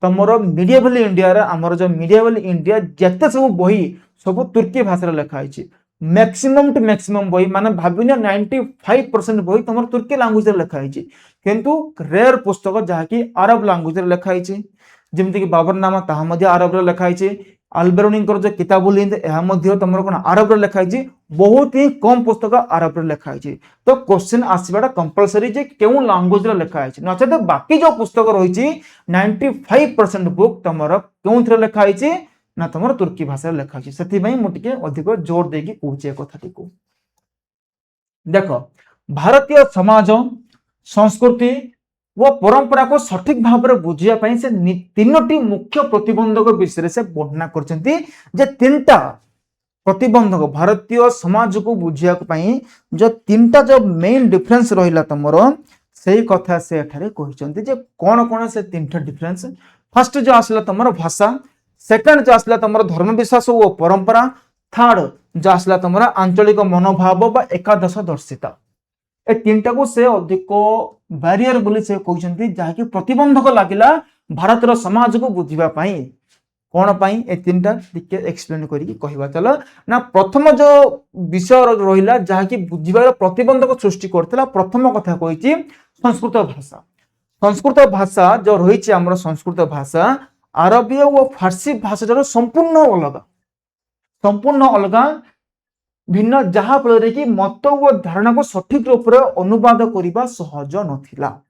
तमरो मिडिएवल इंडिया रे हमर जो मिडिएवल इंडिया जते सब बही सब तुर्की भाषा रे लिखाइछि मैक्सिमम टू मैक्सिमम बही माने भाबिना 95% बही तमर तुर्की लैंग्वेज रे लिखाइछि किंतु रेयर पुस्तक जहा कि अरब लैंग्वेज रे लिखाइछि जेमति कि बाबरनामा ताहा मध्ये अरब रे लिखाइछि आल्बेरुनी जो किताबुल हिंद एहा मध्ये तमर कोन अरब रे लिखाइछि बहुत ही कम पुस्तक अरब रे लिखाइछि तो क्वेश्चन आसीबाटा कंपलसरी जे केउ लैंग्वेज रे लिखाइछि नचेत बाकी जो पुस्तक रहिछि 95% बुक तमर केउ थरे लिखाइछि ना तमर तुर्की भाषा रे लिखाइछि सेति पई मु टिके अधिक जोर देकी कहूछि ए कथाटी को देखो भारतीय समाज संस्कृति वो परंपरा को सठिक भाव में बुझिया पई से तीनोटी मुख्य प्रतिबंधक विषय से वर्णना करछंती जे तीनटा प्रतिबंधक भारतीय समाज को बुझिया पई जो तीनटा जो मेन डिफरेंस रहिला तमरो सेही कथा से एठारे कहिसंती जे कोन कोन से तीनटा डिफरेंस फर्स्ट जो आसला तमरो भाषा सेकंड जो आसला तमरो धर्म विश्वास वो परंपरा थर्ड जो आसला तमरो आंचलिक मनोभाव बा एकादश दर्शिता ए तीनटा को से अधिक बैरियर बोली से कहउछंती जहा कि प्रतिबंधक लागिला भारतर समाज को बुझिबा पई कोन पई ए तीनटा टिके एक्सप्लेन करी कहबा चलो ना प्रथम जो विषय रहिला जहा कि बुझिबार प्रतिबंधक सृष्टि करथिला प्रथम कथा कहिछि संस्कृत भाषा जो रहिछि हमर संस्कृत भाषा अरबीय व फारसी भाषा संपूर्ण अलग भिन्न जहा फल कि मत व धारणा को सठिक रूप से अनुवाद करने सहज नथिला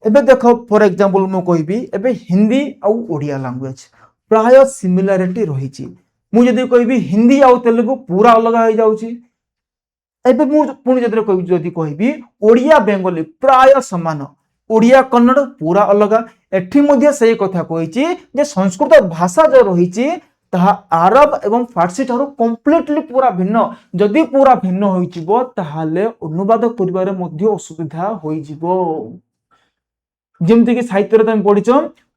एबे देखो फॉर एग्जांपल मु कहबी एबे हिंदी आ ओडिया लैंग्वेज प्राय सिमिलरिटी रहिछि मु जदी कहबी हिंदी आ तेलुगु पूरा अलग हो जाउछि एबे मु पुनी जदी कहबी ओडिया बेंगली प्राय समान ओडिया कन्नड़ पूरा अलग एठी मध्ये सही कथा कहिछि जे संस्कृत भाषा जो रहिछि ତାହା ଆରବ ଏବଂ ଫାର୍ସି ଠାରୁ କମ୍ପ୍ଲିଟଲି ପୁରା ଭିନ୍ନ। ଯଦି ପୁରା ଭିନ୍ନ ହୋଇଯିବ ତାହେଲେ ଅନୁବାଦ କରିବାରେ ମଧ୍ୟ ଅସୁବିଧା ହୋଇଯିବ। ଯେମିତିକି ସାହିତ୍ୟରେ ତମେ ପଢିଛ,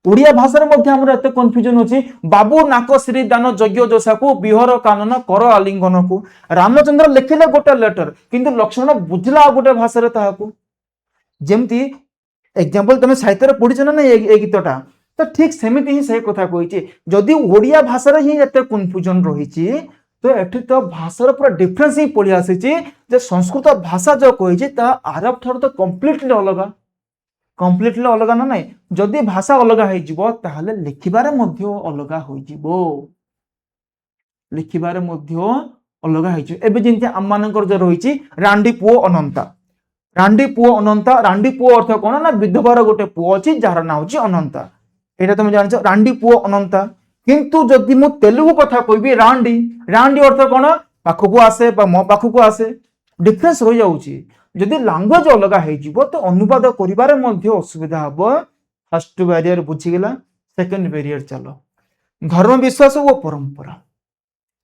ଓଡ଼ିଆ ଭାଷାରେ ମଧ୍ୟ ଆମର ଏତେ କନଫ୍ୟୁଜନ ଅଛି। ବାବୁ ନାକ ଶ୍ରୀ ଦାନ ଯଜ୍ଞ ଯୋଷାକୁ ବିହର କାନନ କର ଆଲିଙ୍ଗନକୁ। ରାମଚନ୍ଦ୍ର ଲେଖିଲେ ଗୋଟେ ଲେଟର, କିନ୍ତୁ ଲକ୍ଷ୍ମଣ ବୁଝିଲା ଆଉ ଗୋଟେ ଭାଷାରେ ତାହାକୁ। ଯେମିତି ଏକ୍ସାମ୍ପଲ ତମେ ସାହିତ୍ୟରେ ପଢିଛ ନା ଏ ଗୀତଟା, ତ ଠିକ ସେମିତି ହିଁ ସେ କଥା କହିଛି। ଯଦି ଓଡ଼ିଆ ଭାଷାରେ ହିଁ ଏତେ କନଫ୍ୟୁଜନ ରହିଛି, ତ ଏଠି ତ ଭାଷାର ପୁରା ଡିଫରେନ୍ସ ହିଁ ପଳେଇ ଆସିଛି। ଯେ ସଂସ୍କୃତ ଭାଷା ଯୋଉ କହିଛି ତାହା ଆରବ ଠାରୁ ତ କମ୍ପ୍ଲିଟଲି ଅଲଗା। କମ୍ପ୍ଲିଟଲି ଅଲଗା ନା ନାଇଁ? ଯଦି ଭାଷା ଅଲଗା ହେଇଯିବ ତାହେଲେ ଲେଖିବାରେ ମଧ୍ୟ ଅଲଗା ହୋଇଯିବ। ଲେଖିବାରେ ମଧ୍ୟ ଅଲଗା ହେଇଯିବ। ଏବେ ଯେମିତି ଆମମାନଙ୍କର ଯୋଉ ରହିଛି ରାଣ୍ଡି ପୁଅ ଅନନ୍ତା। ରାଣ୍ଡି ପୁଅ ଅନନ୍ତା, ରାଣ୍ଡି ପୁଅ ଅର୍ଥ କଣ ନା ବିଧବାର ଗୋଟେ ପୁଅ ଅଛି ଯାହାର ନାଁ ହଉଛି ଅନନ୍ତା। ଏଇଟା ତମେ ଜାଣିଛ, ରାଣ୍ଡି ପୁଅ ଅନନ୍ତା। କିନ୍ତୁ ଯଦି ମୁଁ ତେଲୁଗୁ କଥା କହିବି ରାଣ୍ଡି, ରାଣ୍ଡି ଅର୍ଥ କଣ? ପାଖକୁ ଆସେ ବା ମୋ ପାଖକୁ ଆସେ। ଡିଫରେନ୍ସ ରହିଯାଉଛି। ଯଦି ଲାଙ୍ଗୁଏଜ ଅଲଗା ହେଇଯିବ ତ ଅନୁବାଦ କରିବାରେ ମଧ୍ୟ ଅସୁବିଧା ହବ। ଫାର୍ଷ୍ଟ ବ୍ୟାରିୟର ବୁଝିଗଲା, ସେକେଣ୍ଡ ବ୍ୟାରିୟର ଚାଲ, ଧର୍ମ ବିଶ୍ୱାସ ଓ ପରମ୍ପରା।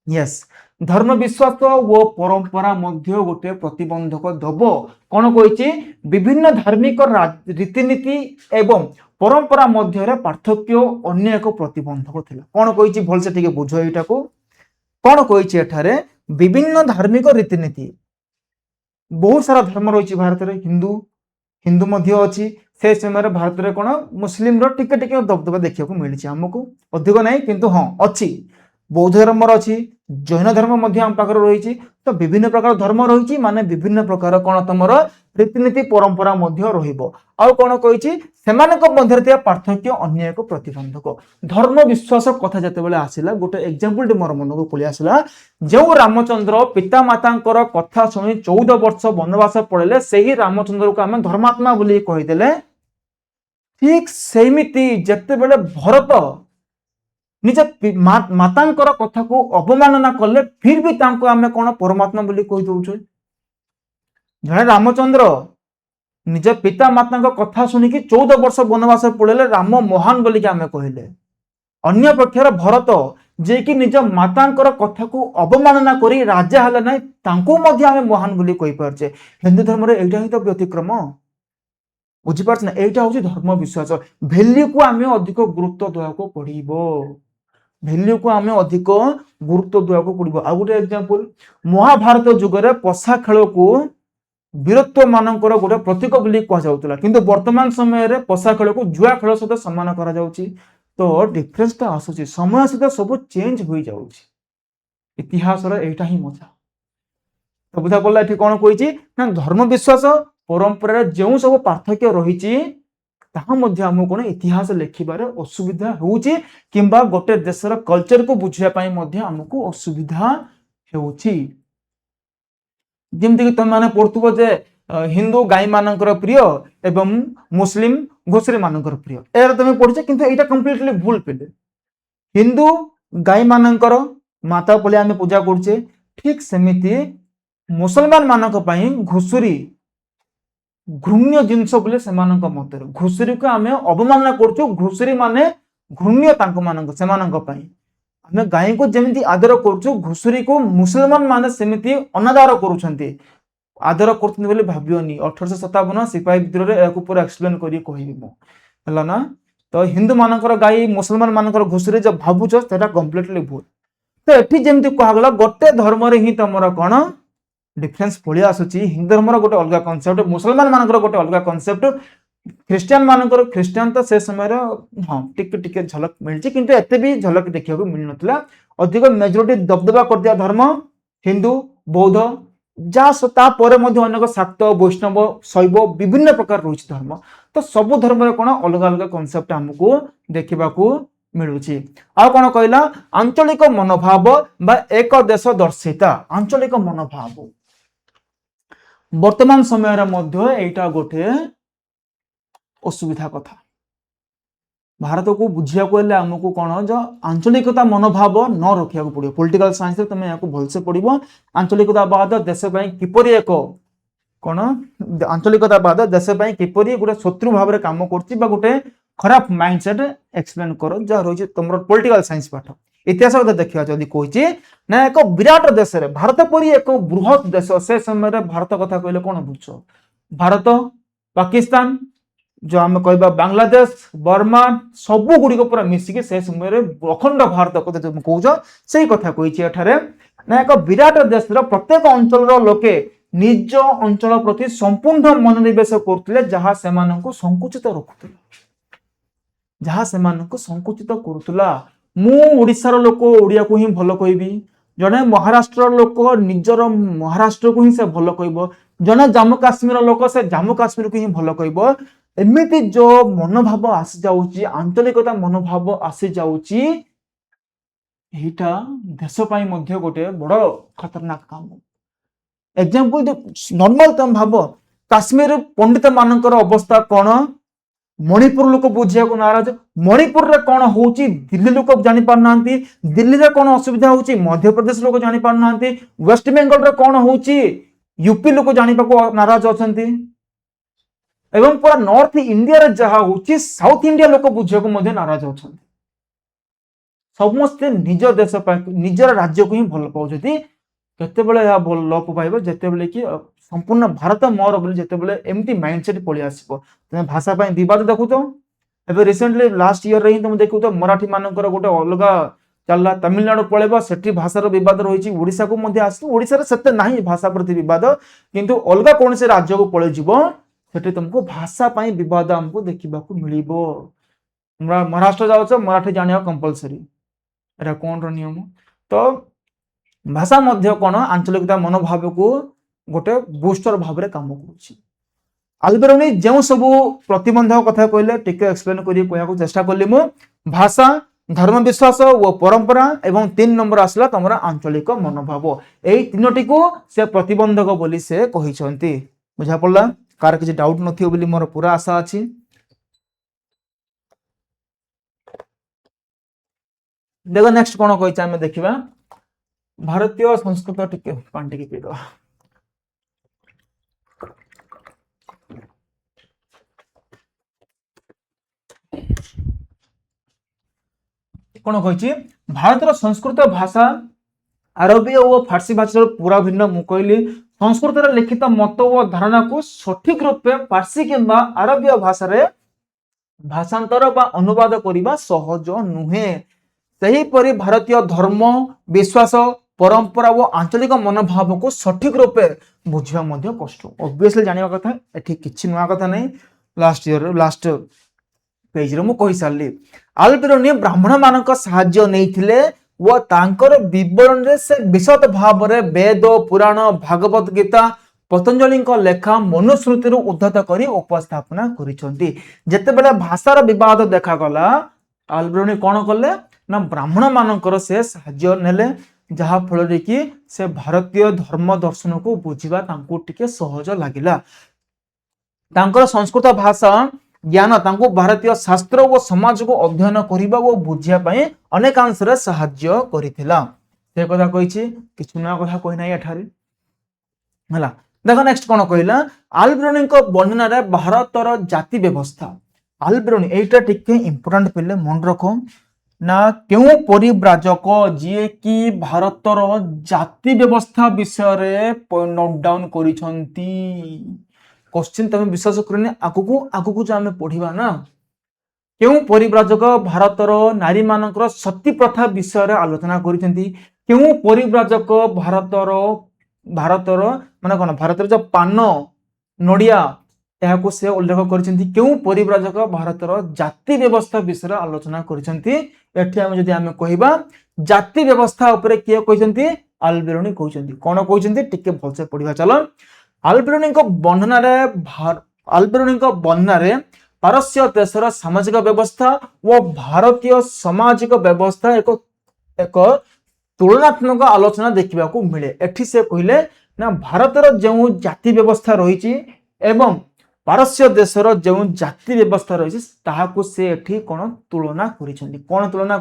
ୟେସ୍, ଧର୍ମ ବିଶ୍ୱାସ ଓ ପରମ୍ପରା ମଧ୍ୟ ଗୋଟେ ପ୍ରତିବନ୍ଧକ ଦବ। କଣ କହିଛି? ବିଭିନ୍ନ ଧାର୍ମିକ ରୀତିନୀତି ଏବଂ ପରମ୍ପରା ମଧ୍ୟରେ ପାର୍ଥକ୍ୟ ଅନ୍ୟ ଏକ ପ୍ରତିବନ୍ଧକ ଥିଲା। କଣ କହିଛି ଭଲସେ ଟିକେ ବୁଝ ଏଇଟାକୁ। କଣ କହିଛି ଏଠାରେ? ବିଭିନ୍ନ ଧାର୍ମିକ ରୀତିନୀତି, ବହୁତ ସାରା ଧର୍ମ ରହିଛି ଭାରତରେ। ହିନ୍ଦୁ ମଧ୍ୟ ଅଛି। ସେ ସମୟରେ ଭାରତରେ କଣ ମୁସଲିମର ଟିକେ ଟିକେ ଦବଦବା ଦେଖିବାକୁ ମିଳିଛି ଆମକୁ, ଅଧିକ ନାହିଁ କିନ୍ତୁ ହଁ ଅଛି। ବୌଦ୍ଧ ଧର୍ମର ଅଛି, ଜୈନ ଧର୍ମ ମଧ୍ୟ ଆମ ପାଖରେ ରହିଛି। ତ ବିଭିନ୍ନ ପ୍ରକାର ଧର୍ମ ରହିଛି, ମାନେ ବିଭିନ୍ନ ପ୍ରକାର କଣ ତମର ରୀତିନୀତି ପରମ୍ପରା ମଧ୍ୟ ରହିବ। ଆଉ କଣ କହିଛି? ସେମାନଙ୍କ ମଧ୍ୟରେ ଥିବା ପାର୍ଥକ୍ୟ ଅନ୍ୟ ଏକ ପ୍ରତିବନ୍ଧକ। ଧର୍ମ ବିଶ୍ୱାସ କଥା ଯେତେବେଳେ ଆସିଲା, ଗୋଟେ ଏକ୍ସାମ୍ପଲଟି ମୋର ମନକୁ ପଳେଇ ଆସିଲା। ଯେଉଁ ରାମଚନ୍ଦ୍ର ପିତାମାତାଙ୍କର କଥା ଶୁଣି 14 ବର୍ଷ ବନବାସ ପଳେଇଲେ, ସେହି ରାମଚନ୍ଦ୍ରକୁ ଆମେ ଧର୍ମାତ୍ମା ବୋଲି କହିଦେଲେ। ଠିକ ସେମିତି ଯେତେବେଳେ ଭରତ ନିଜ ମାତାଙ୍କର କଥାକୁ ଅବମାନନା କଲେ, ଫିର ବି ତାଙ୍କୁ ଆମେ କଣ ପରମାତ୍ମା ବୋଲି କହିଦଉଛୁ। ଜଣେ ରାମଚନ୍ଦ୍ର ନିଜ ପିତା ମାତାଙ୍କ କଥା ଶୁଣିକି 14 ବର୍ଷ ବନବାସ ପଳେଇଲେ, ରାମ ମହାନ ବୋଲିକି ଆମେ କହିଲେ। ଅନ୍ୟ ପକ୍ଷରେ ଭରତ ଯିଏକି ନିଜ ମାତାଙ୍କର କଥାକୁ ଅବମାନନା କରି ରାଜା ହେଲେ ନାହିଁ, ତାଙ୍କୁ ମଧ୍ୟ ଆମେ ମହାନ ବୋଲି କହିପାରୁଛେ। ହିନ୍ଦୁ ଧର୍ମରେ ଏଇଟା ହିଁ ତ ବ୍ୟତିକ୍ରମ। ବୁଝିପାରୁଛ ନା? ଏଇଟା ହଉଛି ଧର୍ମ ବିଶ୍ୱାସ। ଭ୍ୟାଲ୍ୟୁକୁ ଆମେ ଅଧିକ ଗୁରୁତ୍ୱ ଦେବାକୁ ପଡିବ। ଭ୍ୟାଲ୍ୟୁକୁ ଆମେ ଅଧିକ ଗୁରୁତ୍ୱ ଦେବାକୁ ପଡିବ। ଆଉ ଗୋଟେ ଏକ୍ସାମ୍ପଲ, ମହାଭାରତ ଯୁଗରେ ପଶା ଖେଳକୁ ବୀରତ୍ୱ ମାନଙ୍କର ଗୋଟେ ପ୍ରତୀକ ବୋଲି କୁହାଯାଉଥିଲା, କିନ୍ତୁ ବର୍ତ୍ତମାନ ସମୟରେ ପଶା ଖେଳକୁ ଜୁଆ ଖେଳ ସହିତ ସମାନ କରାଯାଉଛି। ତ ଡିଫରେନ୍ସଟା ଆସୁଛି, ସମୟ ସହିତ ସବୁ ଚେଞ୍ଜ ହୋଇଯାଉଛି। ଇତିହାସର ଏଇଟା ହିଁ ମଜା। ତ ବୁଝା ପଡିଲା ଏଠି କଣ କହିଛି ନା ଧର୍ମ ବିଶ୍ୱାସ ପରମ୍ପରାରେ ଯେଉଁ ସବୁ ପାର୍ଥକ୍ୟ ରହିଛି, ତାହା ମଧ୍ୟ ଆମକୁ କଣ ଇତିହାସ ଲେଖିବାରେ ଅସୁବିଧା ହେଉଛି, କିମ୍ବା ଗୋଟେ ଦେଶର କଲଚରକୁ ବୁଝିବା ପାଇଁ ମଧ୍ୟ ଆମକୁ ଅସୁବିଧା ହେଉଛି। ଯେମିତିକି ତମେ ମାନେ ପଢୁଥିବ ଯେ ହିନ୍ଦୁ ଗାଈ ମାନଙ୍କର ପ୍ରିୟ ଏବଂ ମୁସଲିମ ଘୁଷୁରୀ ମାନଙ୍କର ପ୍ରିୟ, ଏହାର ତମେ ପଢିଛ, କିନ୍ତୁ ଏଇଟା କମ୍ପ୍ଲିଟଲି ଭୁଲ ପିଲେ। ହିନ୍ଦୁ ଗାଈ ମାନଙ୍କର ମାତା ବୋଲି ଆମେ ପୂଜା କରୁଛେ, ଠିକ ସେମିତି ମୁସଲମାନ ମାନଙ୍କ ପାଇଁ ଘୁଷୁରୀ ଘୃଣ୍ୟ ଜିନିଷ ବୋଲି ସେମାନଙ୍କ ମତରେ। ଘୁଷୁରୀକୁ ଆମେ ଅବମାନନା କରୁଛୁ, ଘୁଷୁରୀ ମାନେ ଘୃଣ୍ୟ ତାଙ୍କ ମାନଙ୍କ ସେମାନଙ୍କ ପାଇଁ। ଆମେ ଗାଈକୁ ଯେମିତି ଆଦର କରୁଛୁ, ଘୁଷୁରୀକୁ ମୁସଲମାନ ମାନେ ସେମିତି ଅନାଦର କରୁଛନ୍ତି। ଆଦର କରୁଛନ୍ତି ବୋଲି ଭାବିବନି। 1857 ସିପାହୀ ବିଦ୍ରୋହରେ ଏହାକୁ ପୁରା ଏକ୍ସପ୍ଲେନ କରି କହିବି ମୁଁ, ହେଲା ନା? ତ ହିନ୍ଦୁ ମାନଙ୍କର ଗାଈ, ମୁସଲମାନ ମାନଙ୍କର ଘୁଷୁରୀ ଯୋଉ ଭାବୁଛ, ସେଟା କମ୍ପ୍ଲିଟଲି ଭୁଲ। ତ ଏଠି ଯେମିତି କୁହାଗଲା, ଗୋଟେ ଧର୍ମରେ ହିଁ ତମର କଣ ଡିଫରେନ୍ସ ପଳେଇ ଆସୁଛି। ହିନ୍ଦୁ ଧର୍ମର ଗୋଟେ ଅଲଗା କନସେପ୍ଟ, ମୁସଲମାନ ମାନଙ୍କର ଗୋଟେ ଅଲଗା କନସେପ୍ଟ, ଖ୍ରୀଷ୍ଟିଆନ ମାନଙ୍କର, ଖ୍ରୀଷ୍ଟିଆନ ତ ସେ ସମୟରେ ହଁ ଟିକେ ଟିକେ ଝଲକ ମିଳିଛି, କିନ୍ତୁ ଏତେ ବି ଝଲକ ଦେଖିବାକୁ ମିଳିନଥିଲା। ଅଧିକ ମେଜରିଟି ଦବଦବା କରିଥିବା ଧର୍ମ ହିନ୍ଦୁ, ବୌଦ୍ଧ, ଯାହା ତାପରେ ମଧ୍ୟ ଅନେକ ଶାକ୍ତ, ବୈଷ୍ଣବ, ଶୈବ, ବିଭିନ୍ନ ପ୍ରକାର ରହିଛି ଧର୍ମ। ତ ସବୁ ଧର୍ମରେ କଣ ଅଲଗା ଅଲଗା କନସେପ୍ଟ ଆମକୁ ଦେଖିବାକୁ ମିଳୁଛି। ଆଉ କଣ କହିଲା? ଆଞ୍ଚଳିକ ମନୋଭାବ ବା ଏକ ଦେଶ ଦର୍ଶିତା। ଆଞ୍ଚଳିକ ମନୋଭାବ ବର୍ତ୍ତମାନ ସମୟରେ ମଧ୍ୟ ଏଇଟା ଗୋଟେ ଅସୁବିଧା କଥା। ଭାରତକୁ ବୁଝିବାକୁ ହେଲେ ଆମକୁ କଣ ଯେ ଆଞ୍ଚଳିକତା ମନୋଭାବ ନ ରଖିବାକୁ ପଡିବ। ପଲିଟିକାଲ ସାଇନ୍ସରେ ତମେ ଏହାକୁ ଭଲସେ ପଢିବ। ଆଞ୍ଚଳିକତାବାଦ ଦେଶ ପାଇଁ କିପରି ଏକ କଣ, ଆଞ୍ଚଳିକତାବାଦ ଦେଶ ପାଇଁ କିପରି ଗୋଟେ ଶତ୍ରୁ ଭାବରେ କାମ କରୁଛି, ବା ଗୋଟେ ଖରାପ ମାଇଣ୍ଡ ସେଟ ଏକ୍ସପ୍ଲେନ କର, ଯାହା ରହିଛି ତମର ପଲିଟିକାଲ ସାଇନ୍ସ ପାଠ। इतिहास कथा देखा जदि कही ना एक विराट देश भारत परी एक बृहत देश से समय भारत कथा कहले कौन बुझ भारत पाकिस्तान जो आम कह बांग्लादेश बर्मा सबू गुड़िक पूरा मिसिकी से समय अखंड भारत कथा तुम कौच से कथा कही ना एक विराट देश प्रत्येक अंचल लोके निज अंचल प्रति संपूर्ण मनोनिवेश करते जहाँ से संकुचित रखुला जहाँ से संकुचित करुला मु ओडिशार लोक ओडिया को ही भल कहबी जड़े महाराष्ट्र लोक निजर महाराष्ट्र को ही से भल कह जड़े जम्मू काश्मीर लोक से जम्मू काश्मीर को ही भल कह एमती जो मनोभाव आसी जाऊँगी आंतरिकता मनोभाव आसी जाऊँगी एटा देश पाई गोटे बड़ खतरनाक काम एग्जांपल नॉर्मल तुम भाव काश्मीर पंडित मानकर अवस्था कौन मणिपुर लोक बुझा को नाराज मणिपुर रे कौन हो दिल्ली लोक जानी पार ना दिल्ली रे कौन असुविधा हो मध्य प्रदेश लोक जानी पार ना वेस्ट बेंगल रे कौन हो यूपी लोक जानी को नाराज अच्छा एवं पूरा नॉर्थ इंडिया रे जहाँ हो साउथ इंडिया लोक बुझा को नाराज अच्छा समस्ते निज देश निजर राज्य को ही भल पाँच केतेबेले लोप पाइब जितेबले कि संपूर्ण भारत मोर बोली जितेबले एमती माइंडसेट पलि आसो तुम भाषा बद देखु तो एबे रिसेंटली लास्ट ईयर ही तुम देखु तो मराठी मानकर गोटे अलग चलला तमिलनाडु पलैब सेठी भाषार बद रही ओडिशा को ओडिशा से ना भाषा प्रति बद किंतु अलग कौन से राज्य को पलि सेठी तुमको भाषा बद आमको देखा मिल महाराष्ट्र जाओ मराठी जाना कंपलसरी एटा कौन नियम तो भाषा मध्य कौन आंचलिकता मनोभाव को गोटे बूस्टर भाव में काम कर आलबेरोनी जो सब प्रतिबंधक कथा कहले टिके एक्सप्लेन करिया चेष्टा कली मु भाषा धर्म विश्वास और परंपरा एवं 3 नंबर आसला तुम आंचलिक मनोभाव यही तीनोटी को से प्रतिबंधक बोली से कहिसंती बुझा पड़ला कार किसी डाउट नथियो बोली मोर पूरा आशा अछि देखो नेक्स्ट कौन कही आम देखा भारतीय संस्कृत टिके पांटी की पीद कौन कही भारतर संस्कृत भाषा आरबी और फारसी भाषा पूरा भिन्न मु कहली संस्कृत लिखित मत और धारणा को सठिक रूपे फारसी किंबा आरबीय भाषा रे भाषांतर बा अनुवाद करने सहज नुहे सेहीपरि भारतीय धर्म विश्वास परंपरा और आंचलिक मनोभाव को सठिक रूपे बुझा कष्ट ऑब्वियसली जाना कथा एठी किछि नुआ कथा नहीं लास्ट ईयर लास्ट पेज रे मु कहि सारली आलबेरोनी ब्राह्मण मानक सहाय्य नैथिले वो तांकर विवरण रे से विशद भाव रे वेद पुराण भागवत गीता पतंजलि लेखा मनुस्मृति उद्धत करी उपस्थापना करिसंती जेतेबेले भाषार विवाद देखा गला आलबेरोनी कौन कले ना ब्राह्मण मानकर से सहाय्य नेले जहा फल कि से भारतीय धर्म दर्शन को बुझा टिके सहज लगिला तांकर संस्कृत भाषा ज्ञान तांको भारतीय शास्त्र और समाज को अध्ययन करने और बुझापी अनेकांश साहाय्य करिथिला से कथा कही किछु नया कथा कही ना एठारे हला देखो नेक्स्ट कौन कहला आलबेरोनी वर्णना रे भारतर जाति व्यवस्था आलबेरोनी एटा टिके इंपोर्टेंट पिले मन रखो ना क्यों परिव्राजक जी कि भारतर जाति व्यवस्था विषय रे नोट डाउन करिसंती क्वेश्चन तमे विश्वास करने आगु जो आम पढ़ा ना क्यों परिव्राजक भारतर नारी मानकर सती प्रथा विषय रे आलोचना करिसंती क्यों परिव्राजक भारतर माने कोन भारतर जो पान नडिया यहाँ से उल्लेख करिसंती क्यों परिव्राजक भारतर जाति व्यवस्था विषय आलोचना करिसंती एठी हम जदि आमे कहिबा जाति व्यवस्था उपरे किए कहिसंती आलबेरोनी कहिसंती कोन कहिसंती टिके भलसे पढिबा चलो आलबेरोनी वर्णना रे पारस्य देशर सामाजिक व्यवस्था और भारतीय सामाजिक व्यवस्था एक तुलनात्मक आलोचना देखा मिले एठी से कहले ना भारतर जो जाति व्यवस्था रही एवं पारस्य देशर जो जाति व्यवस्था रही से एठी कौन तुलना कौन तुलना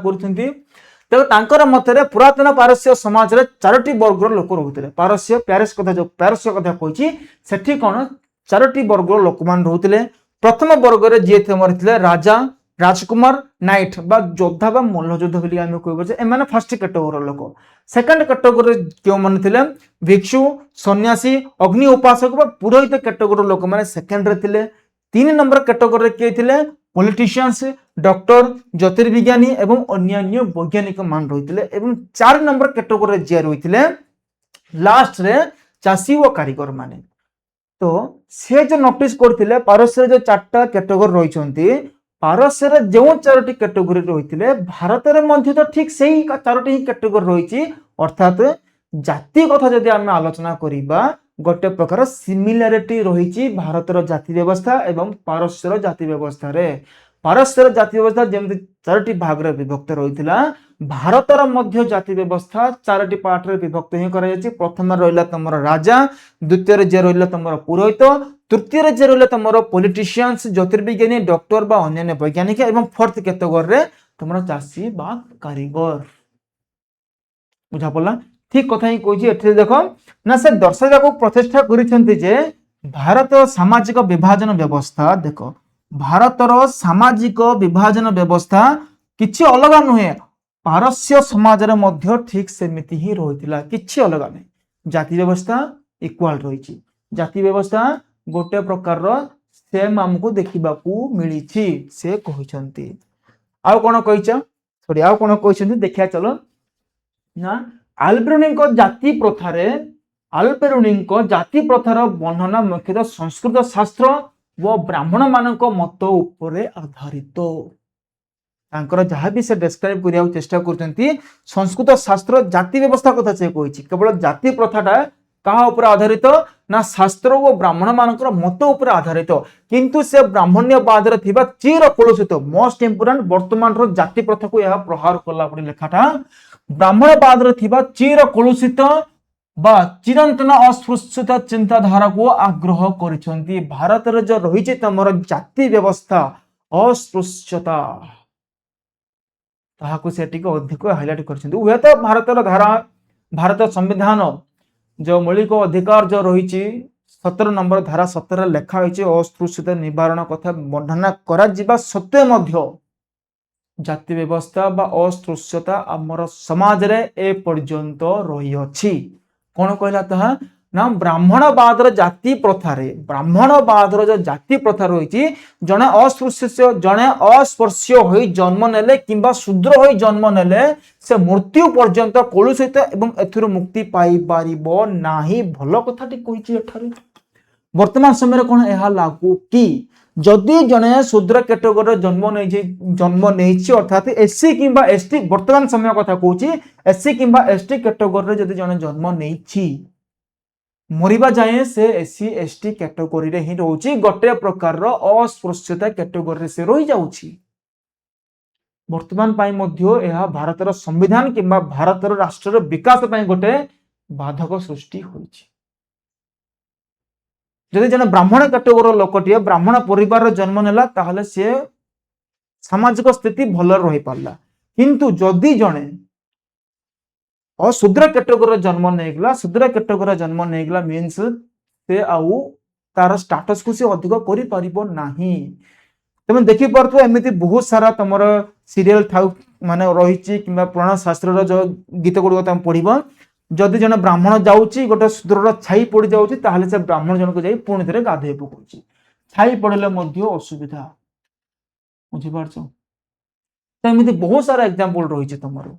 कर मत पुरातन पारस्य समाज रे 4टी वर्गर लोक रोते पारस्य प्यारस कथा कही सेठी कौन 4टी वर्गर लोक मान रोते प्रथम वर्ग रे जी मरते राजा राजकुमार नाइट बा योद्धा बा मल्लयुद्ध बोली आमे कहबो जे एमाने फर्स्ट कैटेगरी लोक। सेकंड कैटेगरी क्यों माने थिले भिक्षु सन्यासी अग्नि उपासक बा पुरोहित कैटेगरी लोक माने सेकंड रे थिले। 3 नंबर कैटेगरी के थिले पॉलिटिशियंस डॉक्टर ज्योतिर्विज्ञानी एवं अन्य वैज्ञानिक मान रहिथिले एवं 4 नंबर कैटेगरी जे रहिथिले लास्ट रे चासी व कारीगर माने। तो से जो नोटिस करथिले पारस्य जो 4टा कैटेगरी रहिसंती पारस्य जो 4टी कैटेगरी रहिथिले भारत रे मध्य तो ठीक सेही 4टी ही कैटेगरी रहिछि। अर्थात जाति कथा जदि आमे आलोचना करिबा गोटे प्रकार सिमिलारिटी रहिछि भारतर जाति व्यवस्था एवं पारस्यर जाति व्यवस्था रे। पारस्यर जाति व्यवस्था जेमति 4टी भाग रे विभक्त रहिथिला भारतर मध्य जाति व्यवस्था 4टी पार्ट रे विभक्त ही करा जायछि। प्रथम रहिला तमरो राजा, द्वितीय रे जे रहिला तमरो पुरोहित, तृतीय रे जे रहिला तमरो पॉलिटिशियंस ज्योतिर्विज्ञानी डॉक्टर बा अन्य वैज्ञानिक एवं फोर्थ कैटेगरी रे तमरो चासी बा कारीगर। बुझा पड़ला ठीक कथा ही कहछि। एठे देखो ना से दर्शाइबाको प्रतिष्ठा करिसेंती जे भारत सामाजिक विभाजन व्यवस्था देखो भारतर सामाजिक विभाजन व्यवस्था किछि अलग नुहे पारस्य समाज रे मध्य ठीक सेमिति ही रहितिला किछि अलग नै। जाति व्यवस्था इक्वल रहिछि। जाति व्यवस्था गोटे प्रकार रो सेम हमको देखिबाकू मिलिछि से कहिसंती। आउ कोन कहिछ सॉरी आउ कोन कहिसंती देखिया चलो ना आल्बेरुनी को जाति प्रथारे आल्बेरुनी को जाति प्रथार वर्णना मुख्यतः संस्कृत शास्त्र व ब्राह्मण मानक मत उपरे आधारित। तांकर जहाँ भी से डिस्क्राइब करिया चेष्टा करचंती संस्कृत शास्त्र जाति व्यवस्था कथा से कहिछि। केवल जाति प्रथाटा कहा ऊपर आधारित ना शास्त्र व ब्राह्मण मानकर मत ऊपर आधारित किंतु से ब्राह्मण्यवाद रे थिबा चिर कलुषित मोस्ट इंपोर्टेंट वर्तमान रो जाति प्रथा को यह प्रहार कला पड़ी लेखाटा ब्राह्मणवाद रे थिबा चिर कलुषित बा चिरंतन अस्पृश्यत चिंताधारा को आग्रह करिसंती। भारत रे जो रहिछि तमर जाति व्यवस्था अस्पृश्यता ताहाको सेटी को अधिक हाइलाइट करिसंती। उहे तो भारतर धारा भारत संविधान जो मौलिक अधिकार जो रही 17 नंबर धारा 17 लेखा अस्पृश्यता निवारण कथा वर्णना करा जिबा सत्य मध्य जाति व्यवस्था बा अस्पृश्यता आमर समाज रे ए पर्यंत रही अछि। कोन कहला तहा ना ब्राह्मणवाद जाति प्रथारे ब्राह्मणवाद जो जाति प्रथा रही जने अस्पृश्य जने अस्पर्श्य होई जन्म नेले किंबा शूद्र होई जन्म नेले से मृत्यु पर्यंत कलुषित एवं एथुर मुक्ति पाई पारिबो नाही। भलो कथाटी कहिछि एठारे वर्तमान समय रे कोन एहा लागू की जदि जने शूद्र कैटेगरी जन्म नेछि अर्थात एससी किंबा एसटी वर्तमान समय कथा कहूछि एससी किंबा एसटी कैटेगरी जदि जने जन्म नेछि मरिबा जाए से एससी एसटी कैटेगरी रे ही रहउछि गोटे प्रकार रो अस्पृश्यता कैटेगरी से रहि जाउछि। वर्तमान पाई मध्य एहा भारतर संविधान किंबा भारतर राष्ट्र विकास पाई गोटे बाधक सृष्टि होइछि। जदि जने ब्राह्मण कैटेगरी लोकटिए ब्राह्मण परिवार जन्म नेला ताहले से सामाजिक स्थिति भल रहि पारला किंतु जदि जने शूद्र कैटेगरी जन्म नेगला शूद्र कैटेगरी जन्म नेगला मीन्स से आउ तार स्टेटस को से अधिक करि परिबो नाही। तुम देखि परथो एमिति बहुत सारा तमर सीरियल थाउ माने रहिछि किंबा पुराण शास्त्र रो जो गीत गुडो तम पढिबो जदि जने ब्राह्मण जाउछि गोटे शूद्र छाई पड़ी जाउछि ताहले से ब्राह्मण जन को जाई पुणी थरे गाधे पकउछि छाई पड़ले मध्य असुविधा बुझि पारछो। एमिति बहुत सारा एग्जांपल रहिछि तमरो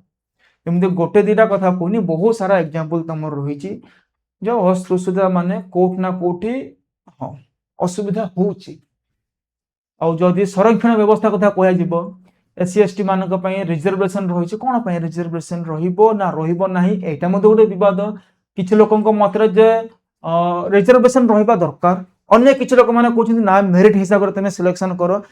एमती गोटे दीटा कथा कहनी बहुत सारा एग्जांपल तमर रही जो अस्पृश्यता माने कोट ना कोठी हाँ असुविधा होउछि। आउ जदि संरक्षण व्यवस्था कथा कहया जिवो एससी एसटी मानक पई रिजर्वेशन रही कोन पई रिजर्वेशन रहिबो ना रहिबो नाही एटा मध्ये गोटे विवाद किछि लोकंक मतरे जे रिजर्वेशन रहिबा दरकार अन्य किछि लोक माने कहउछन ना मेरिट हिसाब रे तने सिलेक्शन करो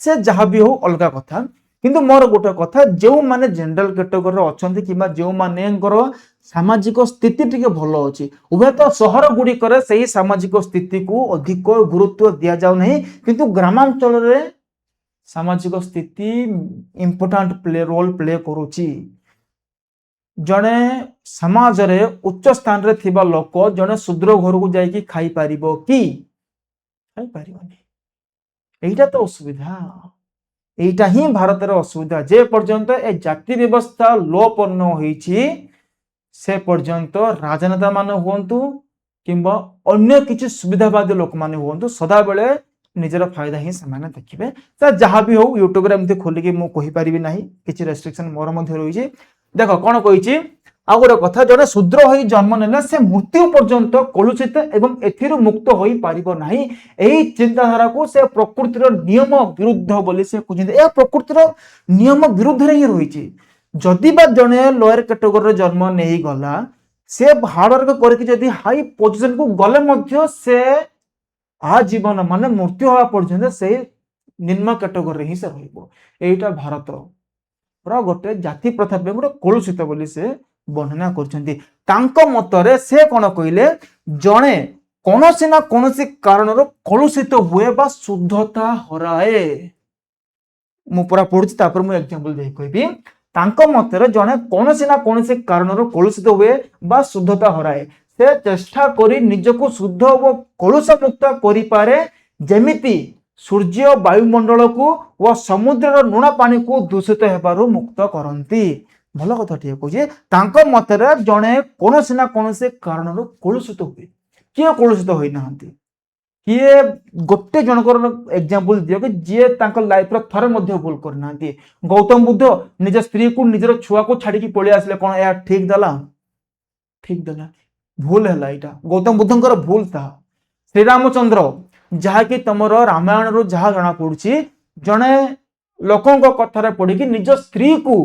से जहां भी हो अलगा कथा किंतु मोर गोटे कथा जो माने जनरल कैटेगरी अछंती किबा जो माने सामाजिक स्थिति टिके भलो अछि उभे तो शहर गुडी करे सही सामाजिक स्थिति को अधिक गुरुत्व दिया जाउ नहीं किंतु ग्रामांचल रे सामाजिक स्थिति इंपोर्टेंट रोल प्ले करूची। जने समाज रे उच्च स्थान रे थिबा लोक जने शूद्र घर को जाई कि खाई पारिबो कि खाई पारिबोनी एटा तो असुविधा এইটা ହିଁ ଭାରତର ଅସୁବିଧା। ଯେ ପର୍ଯ୍ୟନ୍ତ ଏ ଜାତି ବ୍ୟବସ୍ଥା ଲୋପନ୍ନ ହୋଇଛି ସେ ପର୍ଯ୍ୟନ୍ତ ରାଜନେତା ମାନେ ହୁଅନ୍ତୁ କିମ୍ବା ଅନ୍ୟ କିଛି ସୁବିଧାବାଦୀ ଲୋକମାନେ ହୁଅନ୍ତୁ ସଦାବେଳେ ନିଜର ଫାଇଦା ହିଁ ସେମାନେ ଦେଖିବେ। ସେ ଯାହା ବି ହଉ ୟୁଟ୍ୟୁବରେ ଏମିତି ଖୋଲିକି ମୁଁ କହିପାରିବି ନାହିଁ, କିଛି ରେଷ୍ଟ୍ରିକ୍ସନ ମୋର ମଧ୍ୟ ରହିଛି। ଦେଖ କଣ କହିଛି, ଆଉ ଗୋଟେ କଥା, ଜଣେ ଶୂଦ୍ର ହୋଇ ଜନ୍ମ ନେଲେ ସେ ମୃତ୍ୟୁ ପର୍ଯ୍ୟନ୍ତ କଳୁଷିତ ଏବଂ ଏଥିରୁ ମୁକ୍ତ ହୋଇପାରିବ ନାହିଁ। ଏହି ଚିନ୍ତାଧାରାକୁ ସେ ପ୍ରକୃତିର ନିୟମ ବିରୁଦ୍ଧ ବୋଲି ସେ କହୁଛନ୍ତି। ଏହା ପ୍ରକୃତିର ନିୟମ ବିରୁଦ୍ଧରେ ହିଁ ରହିଛି। ଯଦି ବା ଜଣେ ଲୋୟର କ୍ୟାଟେଗୋରୀରେ ଜନ୍ମ ନେଇଗଲା, ସେ ହାର୍ଡୱାର୍କ କରିକି ଯଦି ହାଇ ପୋଜିସନକୁ ଗଲେ ମଧ୍ୟ ସେ ଆଜୀବନ ମାନେ ମୃତ୍ୟୁ ହେବା ପର୍ଯ୍ୟନ୍ତ ସେଇ ନିମ୍ନ କ୍ୟାଟେଗୋରୀରେ ହିଁ ସେ ରହିବ। ଏଇଟା ଭାରତର ଗୋଟେ ଜାତି ପ୍ରଥା ପାଇଁ ଗୋଟେ କଳୁଷିତ ବୋଲି ସେ ବର୍ଣ୍ଣନା କରୁଛନ୍ତି। ତାଙ୍କ ମତରେ ସେ କଣ କହିଲେ, ଜଣେ କୌଣସି ନା କୌଣସି କାରଣରୁ କଳୁଷିତ ହୁଏ ବା ଶୁଦ୍ଧତା ହରାଏ। ମୁଁ ପୁରା ପଢୁଛି ତାପରେ ମୁଁ ଏକ୍ସାମ୍ପଲ ଦେଇ କହିବି। ତାଙ୍କ ମତରେ ଜଣେ କୌଣସି ନା କୌଣସି କାରଣରୁ କଳୁଷିତ ହୁଏ ବା ଶୁଦ୍ଧତା ହରାଏ। ସେ ଚେଷ୍ଟା କରି ନିଜକୁ ଶୁଦ୍ଧ ଓ କଳୁଷ ମୁକ୍ତ କରିପାରେ, ଯେମିତି ସୂର୍ଯ୍ୟ ବାୟୁମଣ୍ଡଳକୁ ଓ ସମୁଦ୍ରର ଲୁଣ ପାଣିକୁ ଦୂଷିତ ହେବାରୁ ମୁକ୍ତ କରନ୍ତି। ଭଲ କଥା ଟିକେ କହୁଛି। ତାଙ୍କ ମତରେ ଜଣେ କୌଣସି ନା କୌଣସି କାରଣରୁ କଳୁଷିତ ହୁଏ। କିଏ କଳୁଷିତ ହୋଇନାହାନ୍ତି? କିଏ ଗୋଟେ ଜଣଙ୍କର ଏକ୍ସାମ୍ପଲ ଦିଅ କି ଯିଏ ତାଙ୍କ ଲାଇଫରେ ଥରେ ମଧ୍ୟ ଭୁଲ କରିନାହାନ୍ତି? ଗୌତମ ବୁଦ୍ଧ ନିଜ ସ୍ତ୍ରୀକୁ ନିଜର ଛୁଆକୁ ଛାଡିକି ପଳେଇ ଆସିଲେ, କଣ ଏହା ଠିକ ଦେଲା? ଠିକ ଦେଲା? ଭୁଲ ହେଲା। ଏଇଟା ଗୌତମ ବୁଦ୍ଧଙ୍କର ଭୁଲ। ତାହା ଶ୍ରୀରାମଚନ୍ଦ୍ର, ଯାହାକି ତମର ରାମାୟଣରୁ ଯାହା ଜଣା ପଡୁଛି, ଜଣେ ଲୋକଙ୍କ କଥାରେ ପଡିକି ନିଜ ସ୍ତ୍ରୀକୁ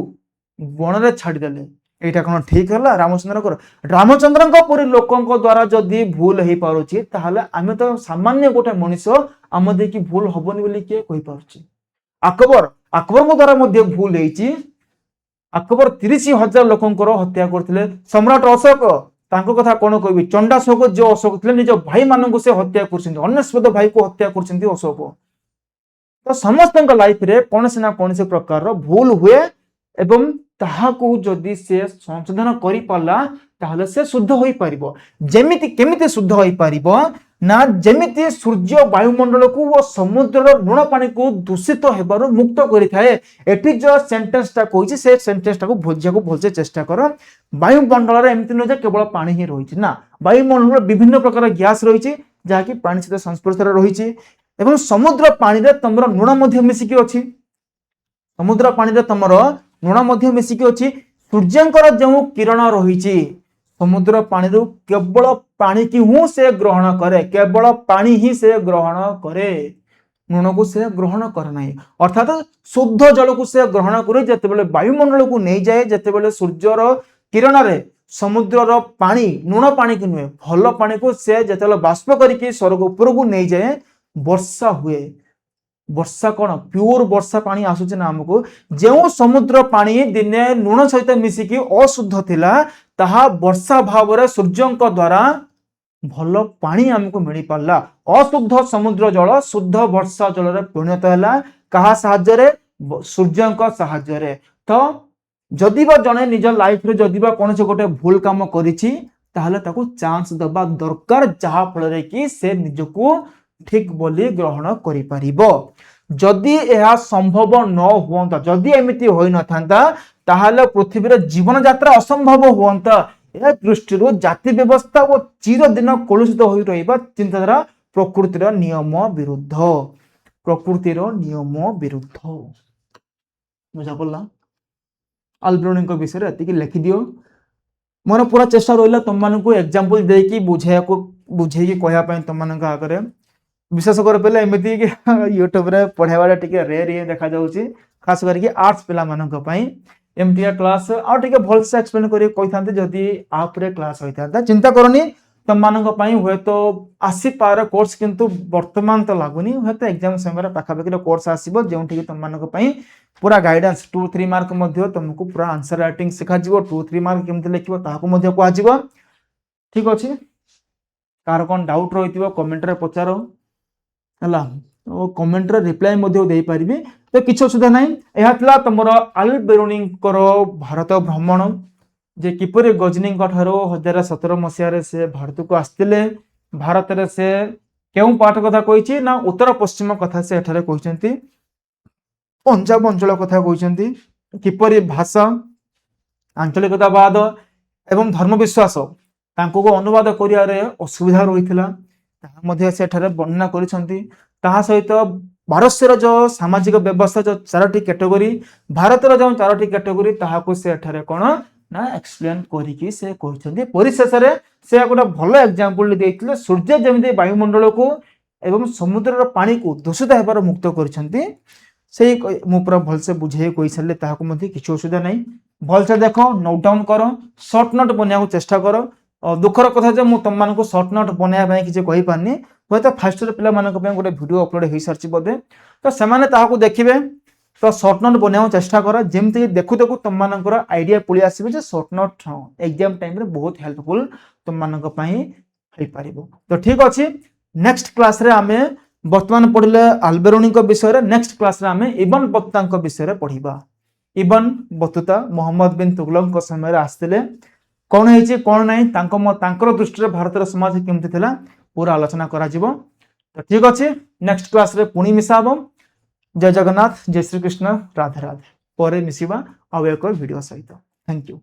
ବଣରେ ଛାଡିଦେଲେ। ଏଇଟା କଣ ଠିକ ହେଲା ରାମଚନ୍ଦ୍ରଙ୍କର? ରାମଚନ୍ଦ୍ରଙ୍କ ପରି ଲୋକଙ୍କ ଦ୍ଵାରା ଯଦି ଭୁଲ ହେଇପାରୁଛି, ତାହେଲେ ଆମେ ତ ସାମାନ୍ୟ ଗୋଟେ ମଣିଷ, ଆମ ଦେଇକି ଭୁଲ ହବନି ବୋଲି କିଏ କହିପାରୁଛି? ଆକବରଙ୍କ ଦ୍ଵାରା ମଧ୍ୟ ଭୁଲ ହେଇଛି। ଆକବର 30,000 ଲୋକଙ୍କର ହତ୍ୟା କରିଥିଲେ। ସମ୍ରାଟ ଅଶୋକ, ତାଙ୍କ କଥା କଣ କହିବି? ଚଣ୍ଡାଶୋକ ଯୋଉ ଅଶୋକ ଥିଲେ, ନିଜ ଭାଇମାନଙ୍କୁ ସେ ହତ୍ୟା କରୁଛନ୍ତି, ଅନେଶ୍ୱତ ଭାଇକୁ ହତ୍ୟା କରୁଛନ୍ତି ଅଶୋକ। ତ ସମସ୍ତଙ୍କ ଲାଇଫରେ କୌଣସି ନା କୌଣସି ପ୍ରକାରର ଭୁଲ ହୁଏ ଏବଂ ତାହାକୁ ଯଦି ସେ ସଂଶୋଧନ କରିପାରିଲା ତାହେଲେ ସେ ଶୁଦ୍ଧ ହୋଇପାରିବ। ଯେମିତି କେମିତି ଶୁଦ୍ଧ ହୋଇପାରିବ ନା, ଯେମିତି ସୂର୍ଯ୍ୟ ବାୟୁମଣ୍ଡଳକୁ ଓ ସମୁଦ୍ରର ଲୁଣ ପାଣିକୁ ଦୂଷିତ ହେବାରୁ ମୁକ୍ତ କରିଥାଏ। ଏଠି ଯୋଉ ସେଣ୍ଟେନ୍ସଟା କହିଛି ସେ ସେଣ୍ଟେନ୍ସଟାକୁ ବୁଝିବାକୁ ଭଲସେ ଚେଷ୍ଟା କର। ବାୟୁମଣ୍ଡଳରେ ଏମିତି ନୁହେଁ ଯେ କେବଳ ପାଣି ହିଁ ରହିଛି, ନା, ବାୟୁମଣ୍ଡଳରେ ବିଭିନ୍ନ ପ୍ରକାର ଗ୍ୟାସ ରହିଛି ଯାହାକି ପାଣି ସହିତ ସଂସ୍ପର୍ଶରେ ରହିଛି। ଏବଂ ସମୁଦ୍ର ପାଣିରେ ତମର ଲୁଣ ମଧ୍ୟ ମିଶିକି ଅଛି। ସମୁଦ୍ର ପାଣିରେ ତମର ଲୁଣ ମଧ୍ୟ ମିଶିକି ଅଛି। ସୂର୍ଯ୍ୟଙ୍କର ଯେଉଁ କିରଣ ରହିଛି ସମୁଦ୍ର ପାଣିରୁ କେବଳ ପାଣିକି ହିଁ ସେ ଗ୍ରହଣ କରେ, କେବଳ ପାଣି ହିଁ ସେ ଗ୍ରହଣ କରେ, ଲୁଣକୁ ସେ ଗ୍ରହଣ କରେ ନାହିଁ। ଅର୍ଥାତ ଶୁଦ୍ଧ ଜଳକୁ ସେ ଗ୍ରହଣ କରି ଯେତେବେଳେ ବାୟୁମଣ୍ଡଳକୁ ନେଇଯାଏ, ଯେତେବେଳେ ସୂର୍ଯ୍ୟର କିରଣରେ ସମୁଦ୍ରର ପାଣି, ଲୁଣ ପାଣିକୁ ନୁହେଁ ଭଲ ପାଣିକୁ ସେ ଯେତେବେଳେ ବାଷ୍ପ କରିକି ସ୍ୱର୍ଗ ଉପରକୁ ନେଇଯାଏ, ବର୍ଷା ହୁଏ। ବର୍ଷା କଣ? ପ୍ୟୁର ବର୍ଷା ପାଣି ଆସୁଛି ନା ଆମକୁ। ଯେଉଁ ସମୁଦ୍ର ପାଣି ଦିନେ ଲୁଣ ସହିତ ମିଶିକି ଅଶୁଦ୍ଧ ଥିଲା, ତାହା ବର୍ଷା ଭାବରେ ସୂର୍ଯ୍ୟଙ୍କ ଦ୍ଵାରା ଭଲ ପାଣି ଆମକୁ ମିଳିପାରିଲା। ଅଶୁଦ୍ଧ ସମୁଦ୍ର ଜଳ ଶୁଦ୍ଧ ବର୍ଷା ଜଳରେ ପରିଣତ ହେଲା। କାହା ସାହାଯ୍ୟରେ? ସୂର୍ଯ୍ୟଙ୍କ ସାହାଯ୍ୟରେ। ତ ଯଦି ବା ଜଣେ ନିଜ ଲାଇଫରେ ଯଦି ବା କୌଣସି ଗୋଟେ ଭୁଲ କାମ କରିଛି, ତାହେଲେ ତାକୁ ଚାନ୍ସ ଦେବା ଦରକାର, ଯାହା ଫଳରେ କି ସେ ନିଜକୁ ଠିକ ବୋଲି ଗ୍ରହଣ କରିପାରିବ। ଯଦି ଏହା ସମ୍ଭବ ନ ହୁଅନ୍ତା, ଯଦି ଏମିତି ହୋଇନଥାନ୍ତା, ତାହେଲେ ପୃଥିବୀରେ ଜୀବନ ଯାତ୍ରା ଅସମ୍ଭବ ହୁଅନ୍ତା। ଏ ଦୃଷ୍ଟିରୁ ଜାତି ବ୍ୟବସ୍ଥା ଓ ଚିରଦିନ କଳୁଷିତ ହୋଇ ରହିବା ଚିନ୍ତାଧାରା ପ୍ରକୃତିର ନିୟମ ବିରୁଦ୍ଧ। ପ୍ରକୃତିର ନିୟମ ବିରୁଦ୍ଧ। ବୁଝା ପଡିଲା? ଆଲବ୍ରୁନିଙ୍କ ବିଷୟରେ ଏତିକି ଲେଖିଦିଅ। ମୋର ପୁରା ଚେଷ୍ଟା ରହିଲା ତମମାନଙ୍କୁ ଏକ୍ସାମ୍ପଲ ଦେଇକି ବୁଝେଇକି କହିବା ପାଇଁ ତମମାନଙ୍କ ଆଗରେ। ବିଶେଷ କରି ପେଲେ ଏମିତି କି ୟୁଟ୍ୟୁବରେ ପଢାଇବାଟା ଟିକେ ରେୟାର ହିଁ ଦେଖାଯାଉଛି, ଖାସ କରିକି ଆର୍ଟ୍ସ ପିଲାମାନଙ୍କ ପାଇଁ। ଏମିତିଆ କ୍ଲାସ ଆଉ ଟିକେ ଭଲସେ ଏକ୍ସପ୍ଲେନ କରି କହିଥାନ୍ତି ଯଦି ଆପରେ କ୍ଲାସ ହୋଇଥାନ୍ତା। ଚିନ୍ତା କରନି, ତମମାନଙ୍କ ପାଇଁ ହୁଏତ ଆସିପାରେ କୋର୍ସ, କିନ୍ତୁ ବର୍ତ୍ତମାନ ତ ଲାଗୁନି। ହୁଏତ ଏକ୍ସାମ ସମୟରେ ପାଖାପାଖି କୋର୍ସ ଆସିବ, ଯେଉଁଠିକି ତମମାନଙ୍କ ପାଇଁ ପୁରା ଗାଇଡାନ୍ସ 2-3 ମାର୍କ ମଧ୍ୟ ତମକୁ ପୁରା ଆନ୍ସର ରାଇଟିଂ ଶିଖାଯିବ। 2-3 ମାର୍କ କେମିତି ଲେଖିବ ତାହାକୁ ମଧ୍ୟ କୁହାଯିବ। ଠିକ ଅଛି? କାହାର କ'ଣ ଡାଉଟ୍ ରହିଥିବ କମେଣ୍ଟରେ ପଚାର ହେଲା, ଓ କମେଣ୍ଟରେ ରିପ୍ଲାଏ ମଧ୍ୟ ଦେଇପାରିବି, ତ କିଛି ଅସୁବିଧା ନାହିଁ। ଏହା ଥିଲା ତମର ଆଲବେରୁନିଙ୍କର ଭାରତ ଭ୍ରମଣ, ଯେ କିପରି ଗଜନୀଙ୍କ ଠାରୁ 1017 ମସିହାରେ ସେ ଭାରତକୁ ଆସିଥିଲେ। ଭାରତରେ ସେ କେଉଁ ପାର୍ଟ କଥା କହିଛି ନା ଉତ୍ତର ପଶ୍ଚିମ କଥା ସେ ଏଠାରେ କହିଛନ୍ତି। पंजाब अंचल कथा कहते किपरि भाषा आंचलिकतावाद एवं धर्म विश्वास तांको को अनुवाद करियारे असुविधा रहिथिला ताहा मध्ये सेठारे वर्णना करिसंती ताहा सहित भारतर जो सामाजिक व्यवस्था जो चारोटी कैटेगरी भारतर जो चारोटी कैटेगरी ताहा को सेठारे कोन ना एक्सप्लेन करिकि से कहते परिशेष से गोटे भल एग्जांपल देइथिले सूर्य जमिति वायुमंडल को एवं समुद्र पानी को दूषित होबार मुक्त करिसंती से मु पूरा भलसे बुझे कहि सारे ताहाको मध्ये किछु असुविधा नहीं भलसे देखो नोट डाउन करो शॉर्ट नोट बनिया चेष्टा करो दुखर कथा जे मु तुम मानको शॉर्ट नोट बनाया पई किछि कहि पारनी होय तो फास्ट पिला मानक पई गोटे वीडियो अपलोड हेई सरछि बदे तो सेमाने ताहाको देखिबे तो शॉर्ट नोट बनिया चेष्टा करो जेमति देखु देखु तुम मानकर आईडिया पळि आसीबे जे शॉर्ट नोट एग्जाम टाइम रे बहुत हेल्पफुल तुम मानक पई हेई पारिबो तो ठीक अछि नेक्स्ट क्लास रे आमे वर्तमान पढ़िले आल्बेरोनी को विषय रे नेक्स्ट क्लास रे आमे इब्न बतूता को विषय रे पढ़िबा इब्न बतूता मोहम्मद बिन तुगलक को समय रे आस्तिले कौन है कौन नहीं तांकर दृष्टि भारतर समाज केमती थिला पूरा आलोचना करा जिवो तो ठीक अच्छे नेक्स्ट क्लास रे पुणी मिसाबो जय जगन्नाथ जय श्री कृष्ण राधे राधे पर मिसिबा आउ एक वीडियो सहित थैंक यू।